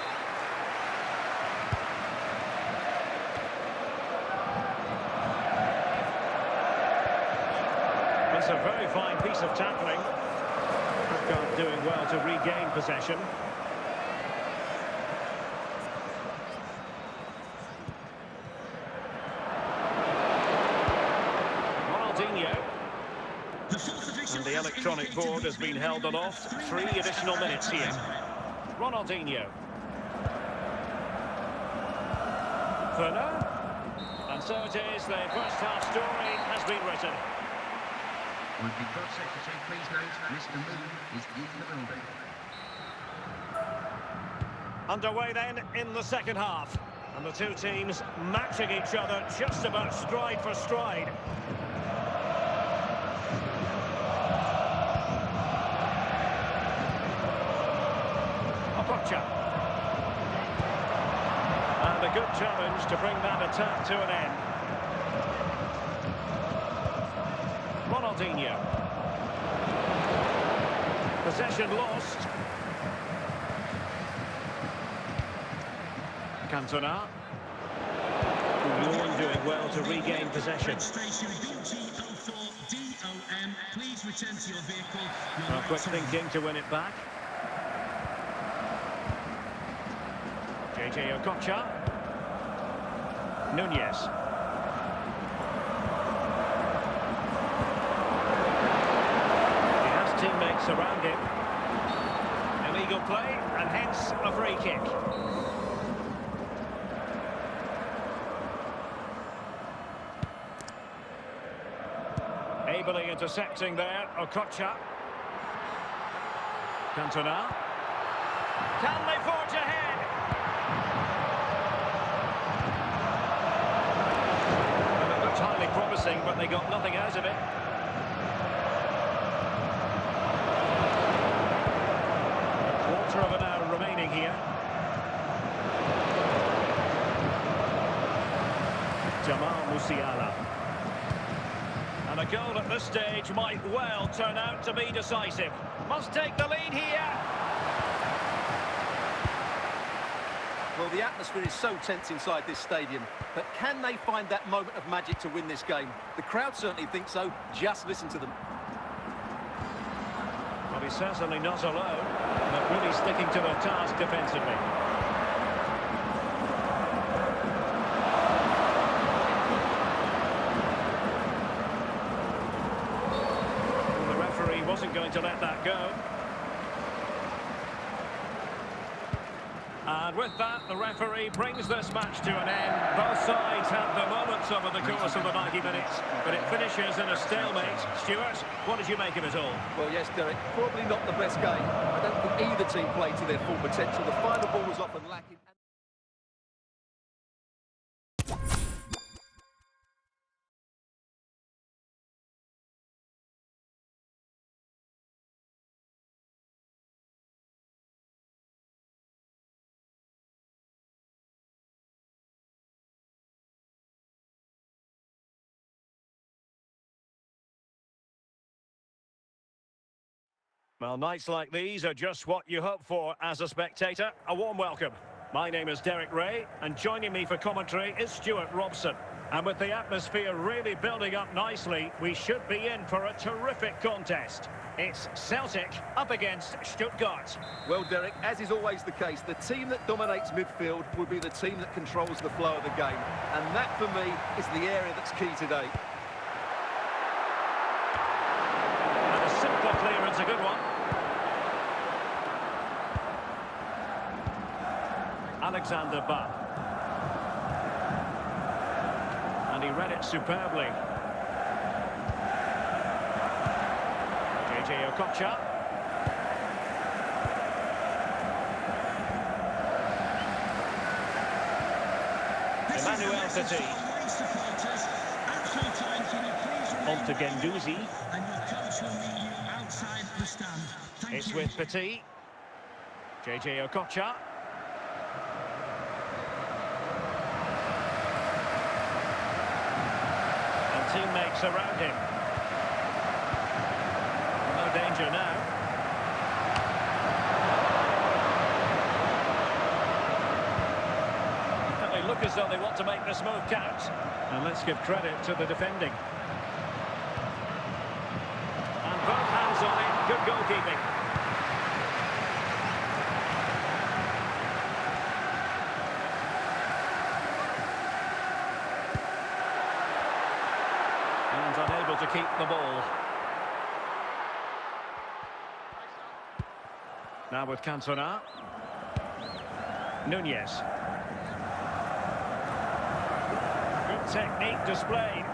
It's a very fine piece of tackling. Stuttgart doing well to regain possession. Ronaldinho. And the electronic board has been held aloft. 3 additional minutes here. Ronaldinho. Völler. And so it is, the first half story has been written. Would the club secretary please note Mr. Moon is in the building. Underway then in the second half. And the two teams matching each other just about stride for stride. Okocha. And a good challenge to bring that attack to an end. Ronaldinho. Possession lost. Cantona. Union doing well to regain possession. Registration BG04DOM. Please return to your vehicle. Well, quick thinking to win it back. JJ Okocha. Nunez. Teammates around him. Illegal play, and hence a free kick. Ably intercepting there, Okocha. Cantona. Can they forge ahead? Well, it looked highly promising, but they got nothing out of it. Of an hour remaining here. Jamal Musiala. And a goal at this stage might well turn out to be decisive. Must take the lead here. Well, the atmosphere is so tense inside this stadium, but can they find that moment of magic to win this game? The crowd certainly think so. Just listen to them. Well, he's certainly not alone, but really sticking to their task defensively. Well, the referee wasn't going to let that go. And with that, the referee brings this match to an end. Both sides have their moments over the course of the 90 minutes, but it finishes in a stalemate. Stuart, what did you make of it all? Well, yes, Derek, probably not the best game. I don't think either team played to their full potential. The final ball was often lacking. Well, nights like these are just what you hope for as a spectator. A warm welcome. My name is Derek Ray, and joining me for commentary is Stuart Robson. And with the atmosphere really building up nicely, we should be in for a terrific contest. It's Celtic up against Stuttgart. Well, Derek, as is always the case, the team that dominates midfield will be the team that controls the flow of the game. And that, for me, is the area that's key today. And a simple clearance, a good one. Alexander Butt. And he read it superbly. JJ Okocha. Emmanuel Petit. On to Genduzi. And your coach will meet you outside the stand. It's with Petit. JJ Okocha. And teammates around him. No danger now. And they look as though they want to make this move count. And let's give credit to the defending. And both hands on it. Good goalkeeping. And unable to keep the ball. Now with Cantona. Nunez. Good technique displayed.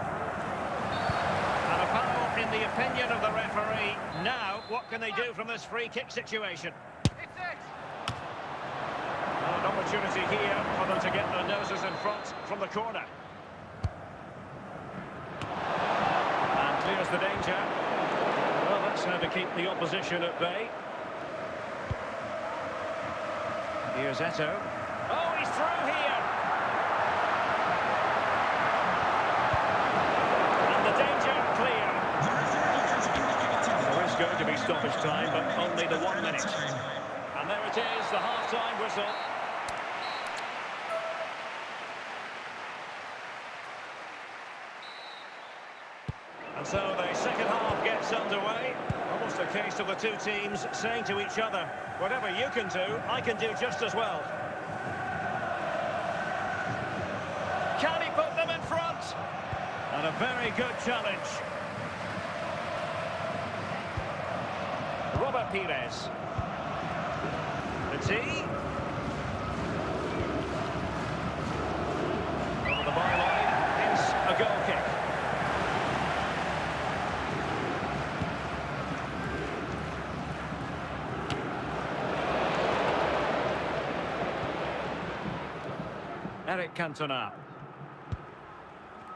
And a foul in the opinion of the referee. Now, what can they do from this free kick situation? Well, an opportunity here for them to get their noses in front from the corner. And clears the danger. Well, that's how to keep the opposition at bay. Here's Eto. Oh, he's through here! And the danger clear. There is going to be stoppage time, but only the 1 minute. And there it is, the half-time whistle. And so the second half gets underway. Almost a case of the two teams saying to each other, whatever you can do, I can do just as well. Can he put them in front? And a very good challenge. Robert Pires. Petit. Over the byline, it's a goal kick. Eric Cantona.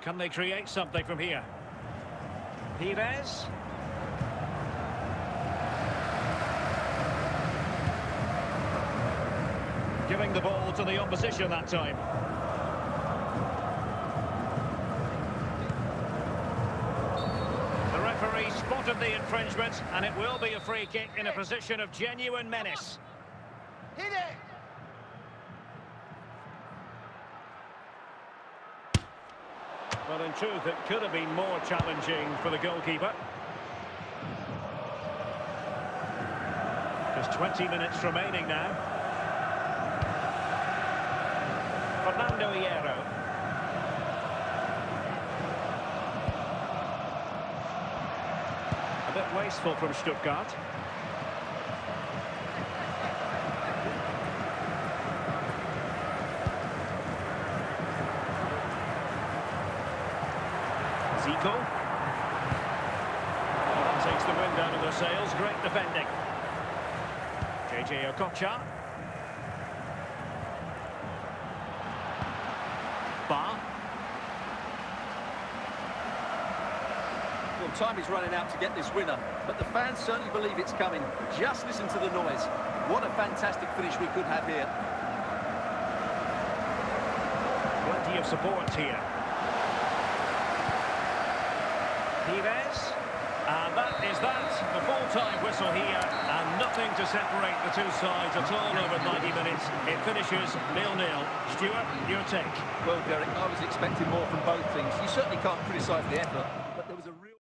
Can they create something from here? Pires. Giving the ball to the opposition that time. The referee spotted the infringement, and it will be a free kick in a position of genuine menace. Hit it! Well, in truth, it could have been more challenging for the goalkeeper. Just 20 minutes remaining now. Fernando Hierro. A bit wasteful from Stuttgart. Zico. That takes the wind out of their sails. Great defending. JJ Okocha. Ba. Well, time is running out to get this winner, but the fans certainly believe it's coming. Just listen to the noise. What a fantastic finish we could have here. Plenty of support here. Pives. And that is that. The full-time whistle here. And nothing to separate the two sides at all over 90 minutes. It finishes 0-0. Stuart, your take? Well, Derek, I was expecting more from both teams. You certainly can't criticise the effort, but there was a real...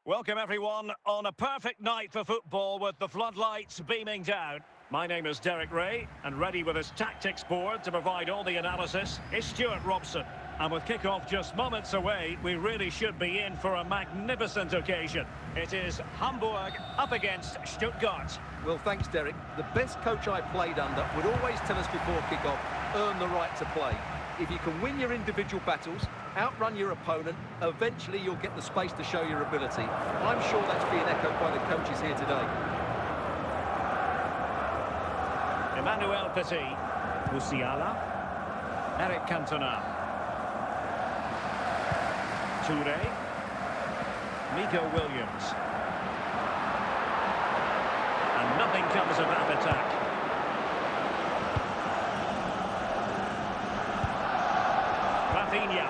Welcome everyone on a perfect night for football with the floodlights beaming down. My name is Derek Ray, and ready with his tactics board to provide all the analysis is Stuart Robson. And with kick-off just moments away, we really should be in for a magnificent occasion. It is Hamburg up against Stuttgart. Well, thanks, Derek. The best coach I played under would always tell us before kick-off, earn the right to play. If you can win your individual battles, outrun your opponent, eventually you'll get the space to show your ability. I'm sure that's being echoed by the coaches here today. Emmanuel Petit, Musiala, Eric Cantona, Toure, Nico Williams. And nothing comes of that attack. Rafinha.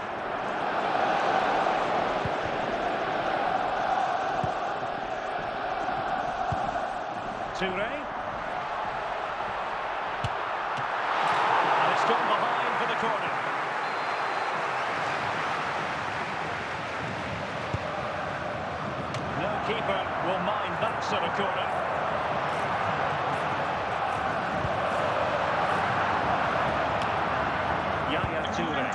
Toure. And it's gone behind for the corner. No keeper will mind that sort of corner. Yaya Toure.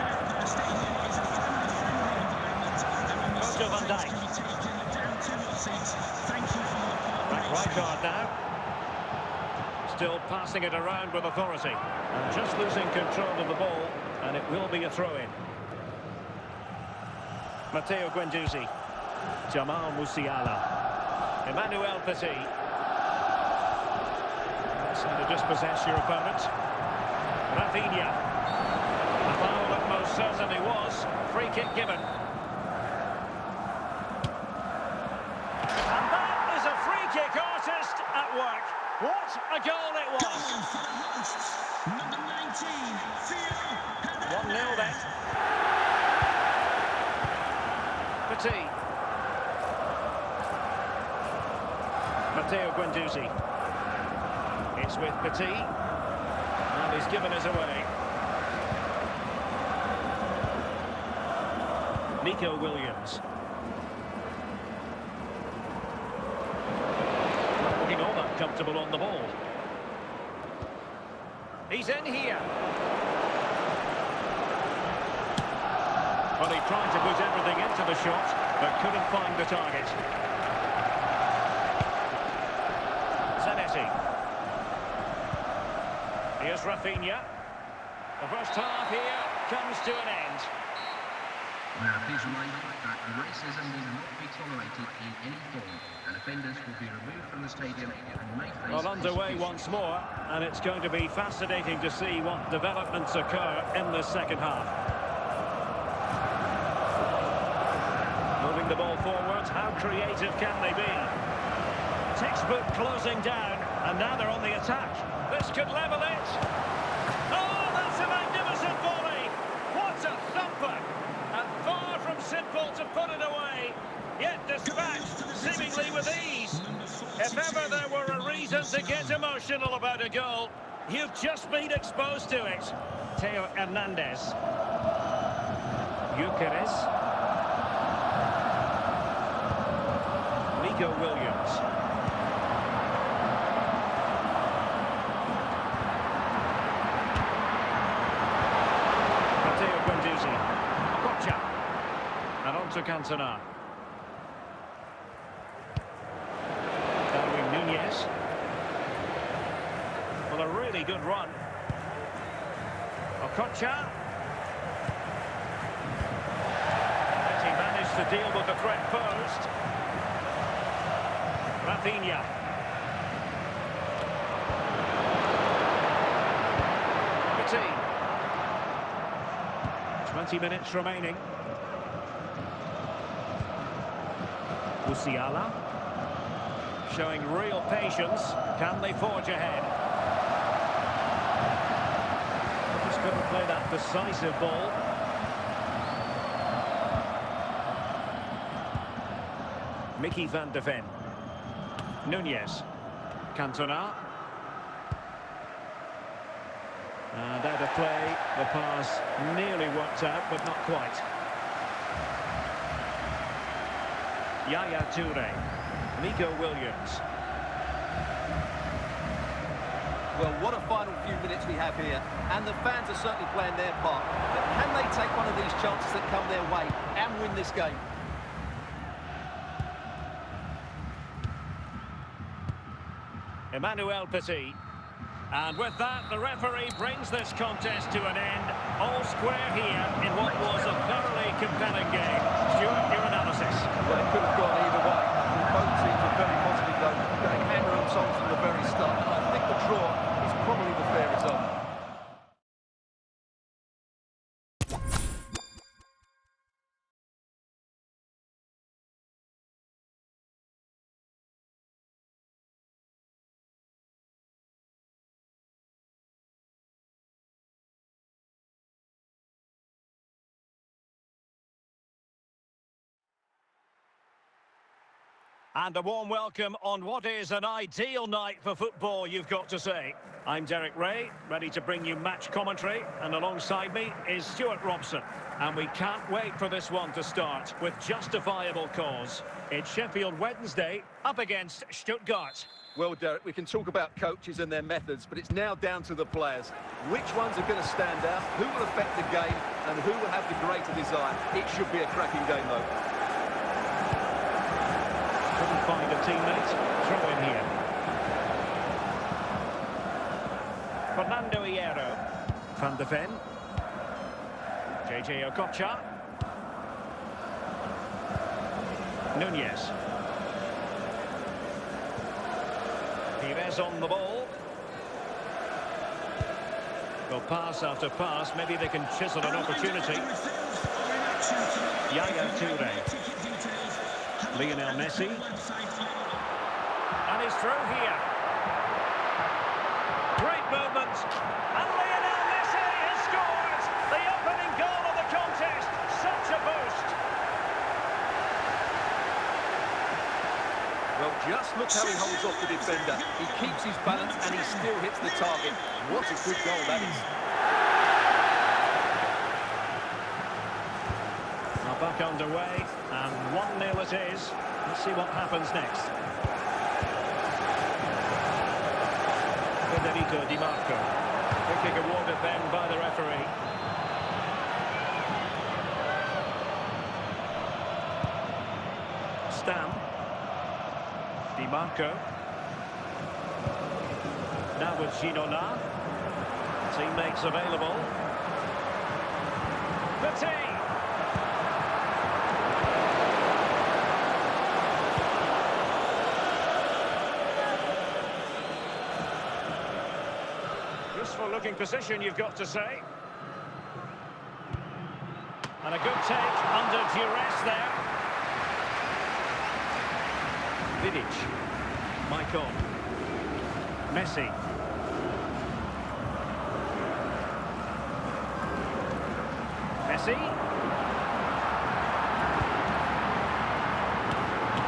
Van Dijk. Back right guard now. Still passing it around with authority. And just losing control of the ball, and it will be a throw-in. Matteo Guendouzi. Jamal Musiala. Emmanuel Petit. That's how to dispossess your opponent. Rafinha. A foul that most certainly was. Free kick given. Work. What a goal it was! Number 19, 1-0 then. Petit. Matteo Guendouzi. It's with Petit. And he's given us away. Nico Williams. All that comfortable on the ball. He's in here. Well, he tried to put everything into the shot, but couldn't find the target. Zanetti. Here's Rafinha. The first half here comes to an end. Now, please remind you that racism will not be tolerated in any form, and offenders will be removed from the stadium and may face... Well, underway once more, and it's going to be fascinating to see what developments occur in the second half. Moving the ball forwards, how creative can they be? Textbook closing down, and now they're on the attack. This could level it. Oh, that's a magnificent volley! What a thumper! And far from simple to put it away, yet dispatched seemingly with ease. If ever there were a reason to get emotional about a goal, you've just been exposed to it. Theo Hernandez. Gyökeres. Nico Williams. to Cantona. Darwin Nunez. Well, a really good run. Okocha. As he managed to deal with the threat posed. Rafinha. 20 minutes remaining. Musiala. Showing real patience. Can they forge ahead? Just couldn't play that decisive ball. Mickey van de Ven. Nunez. Cantona. And out of play, the pass nearly worked out, but not quite. Yaya Toure. Nico Williams. Well, what a final few minutes we have here, and the fans are certainly playing their part. But can they take one of these chances that come their way and win this game? Emmanuel Petit. And with that, the referee brings this contest to an end. All square here in what was a thoroughly compelling game. Stuart, your analysis. Well, it could have gone either way. Both teams are very positive, though. They hammer on songs from the very start. And I think the draw is probably the fair result. And a warm welcome on what is an ideal night for football, you've got to say. I'm Derek Ray, ready to bring you match commentary, and alongside me is Stuart Robson. And we can't wait for this one to start with justifiable cause. It's Sheffield Wednesday up against Stuttgart. Well, Derek, we can talk about coaches and their methods, but it's now down to the players. Which ones are going to stand out, who will affect the game, and who will have the greater desire? It should be a cracking game, though. Couldn't find a teammate. Throw in here. Fernando Hierro. Van de Ven. JJ Okocha. Nunez. Pires on the ball. Well, pass after pass. Maybe they can chisel an opportunity. Yaya Toure. Lionel Messi. And he's through here. Great movement. And Lionel Messi has scored. The opening goal of the contest. Such a boost. Well, just look how he holds off the defender. He keeps his balance and he still hits the target. What a good goal that is. Now back underway, and 1-0 it is. Let's see what happens next. Federico Di Marco. Free kick awarded then by the referee. Stam. Di Marco. Now with Ginola. Teammates available. Petit. Useful-looking position, you've got to say. And a good take under duress there. Vidic. Michael. Messi. Messi.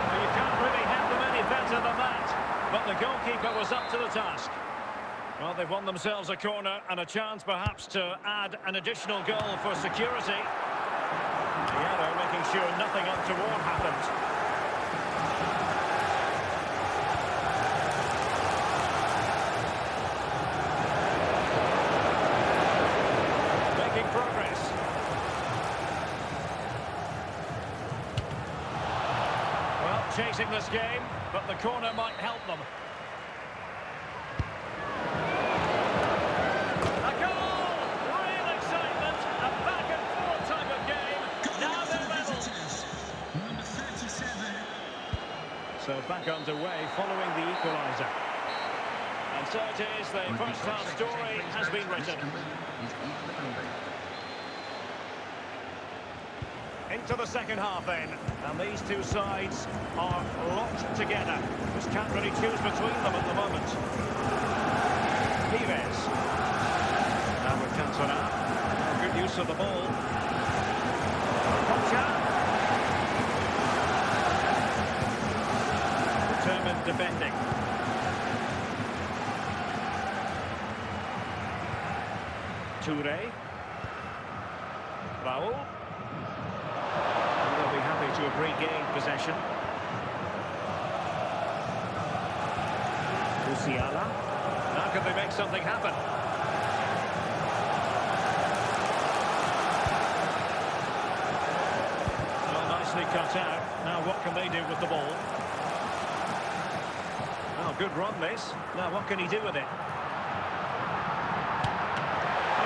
Well, you can't really have them any better than that. But the goalkeeper was up to the task. Well, they've won themselves a corner and a chance perhaps to add an additional goal for security. Juara making sure nothing untoward happens. Making progress. chasing this game, but the corner might help them. A goal! Real excitement, a back-and-forth type of game. Now they're level. Number 37. So back underway following the equaliser. And so it is, the first half story has been written. Into the second half then, and these two sides are locked together. Just can't really choose between them at the moment. Pires. Now with Cantona. Good use of the ball. Concha. Determined defending. Toure. Brooo. They'll be happy to have regained possession. Musiala. Now can they make something happen? Well, nicely cut out. Now what can they do with the ball? Oh, good run this. Now what can he do with it?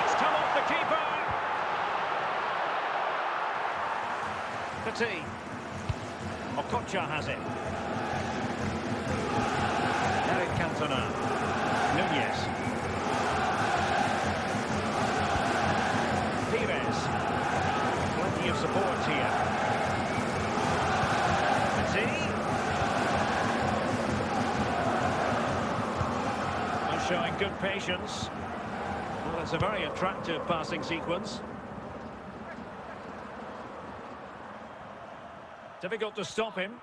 It's come off the keeper. Petit. Okocha has it. Eric Cantona. Nunez. Pires. Plenty of support here. Petit. They're showing good patience. Well, it's a very attractive passing sequence. Difficult to stop him.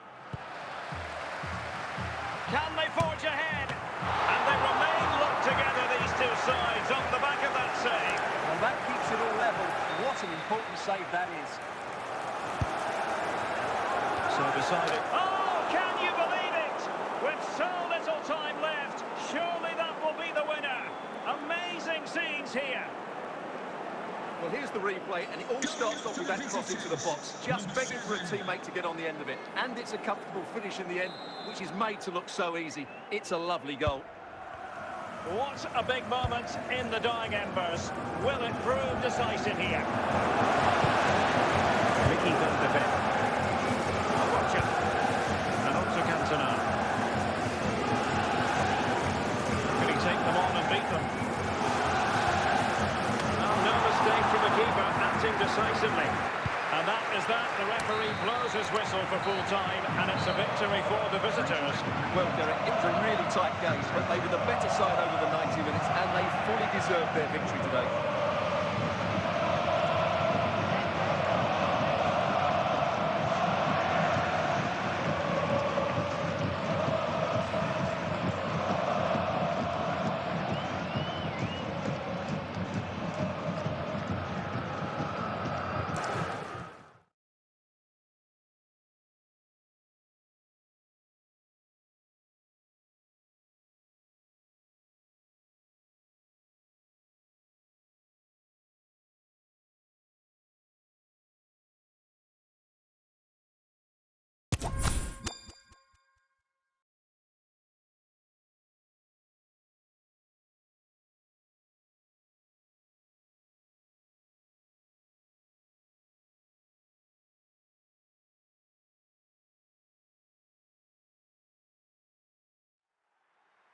Can they forge ahead? And they remain locked together, these two sides, on the back of that save. And that keeps it all level. What an important save that is. So decided. Oh, can you believe it? With so little time left, surely that will be the winner. Amazing scenes here. Well, here's the replay, and it all starts off with that cross into the box, just begging for a teammate to get on the end of it. And it's a comfortable finish in the end, which is made to look so easy. It's a lovely goal. What a big moment in the dying embers. Will it prove decisive here? Mickey van de Ven. Okocha. And on to Cantona. Can he take them on and beat them? From the keeper, acting decisively. And that is that. The referee blows his whistle for full time, and it's a victory for the visitors. Well, Derek, it was a really tight game, but they were the better side over the 90 minutes, and they fully deserved their victory today.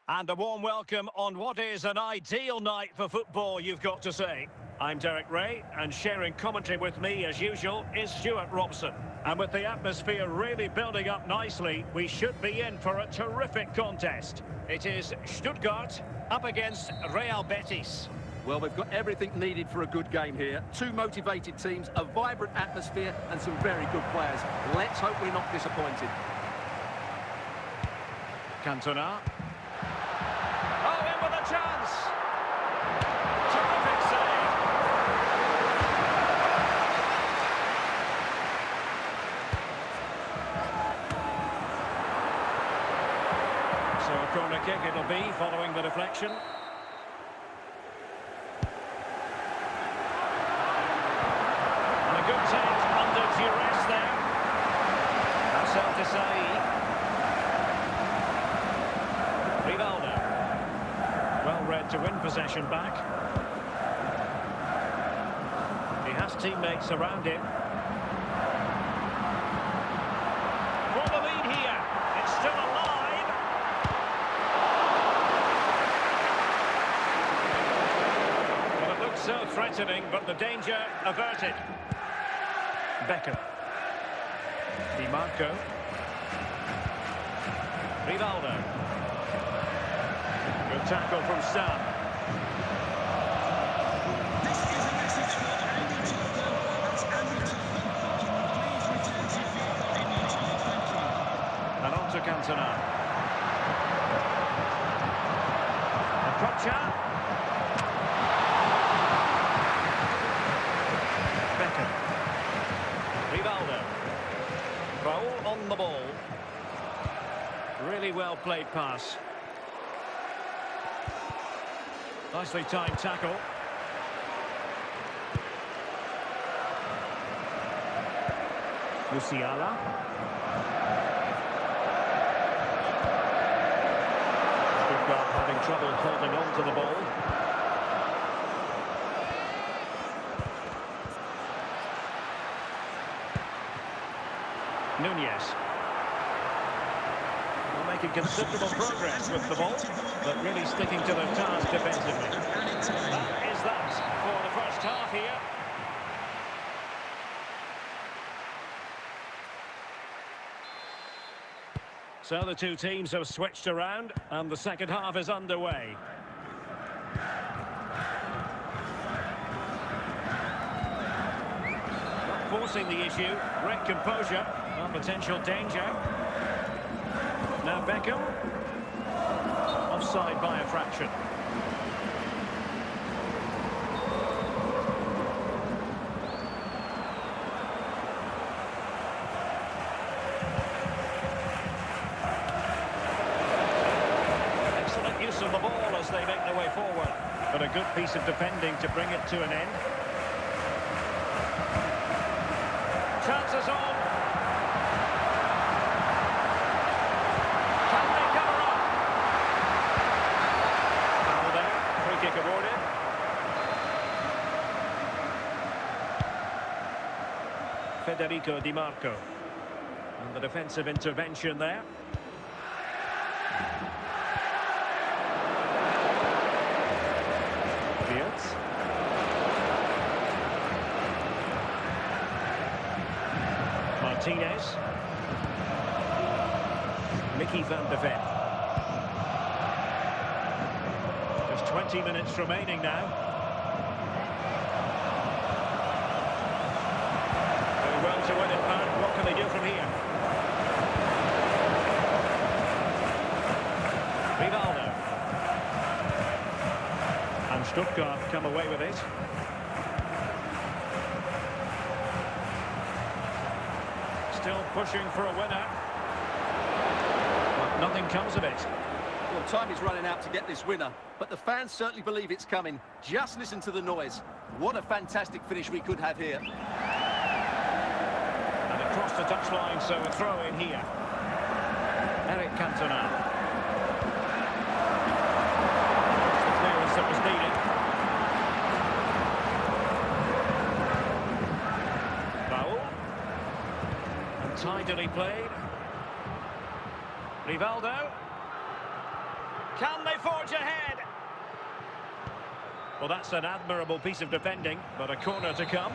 And a warm welcome on what is an ideal night for football, you've got to say. I'm Derek Ray, and sharing commentary with me, as usual, is Stuart Robson. And with the atmosphere really building up nicely, we should be in for a terrific contest. It is Stuttgart up against Real Betis. Well, we've got everything needed for a good game here. Two motivated teams, a vibrant atmosphere, and some very good players. Let's hope we're not disappointed. Cantona. Oh, in with a chance! Terrific save! So a corner kick it'll be, following the deflection. And a good take under duress there. That's Al Desai. to win possession back. He has teammates around him. For the lead here. It's still alive. Well, it looks so threatening, but the danger averted. Beckham. Di Marco. Rivaldo. Good tackle from Sam. This is a message for Andy Tolman. That's Andy Tolman. Can you please return to your vehicle in your time? Thank you. And on to Cantona. Approcha. Beckham. Rivaldo. Brooo on the ball. Really well played pass. Nicely timed tackle. Musiala. Stuttgart having trouble holding on to the ball. Nunez. Well, making considerable progress with the ball, but really sticking to their task defensively. That is that for the first half here. So the two teams have switched around, and the second half is underway. Not forcing the issue, great composure, no potential danger. Now Beckham. Offside by a fraction. Excellent use of the ball as they make their way forward. But a good piece of defending to bring it to an end. Chances on. Can they cover up? Foul there. Free kick awarded. Federico Di Marco. And the defensive intervention there. Fields. Martinez. Mickey van de Ven. Just 20 minutes remaining now. Very well to win it back. What can they do from here? Rivaldo. And Stuttgart come away with it. Still pushing for a winner. But nothing comes of it. Well, time is running out to get this winner, but the fans certainly believe it's coming. Just listen to the noise. What a fantastic finish we could have here. And across the touchline, so a throw in here. Eric Cantona. The clearance that was needed. Tidily played. Rivaldo. Can they forge ahead? Well, that's an admirable piece of defending, but a corner to come.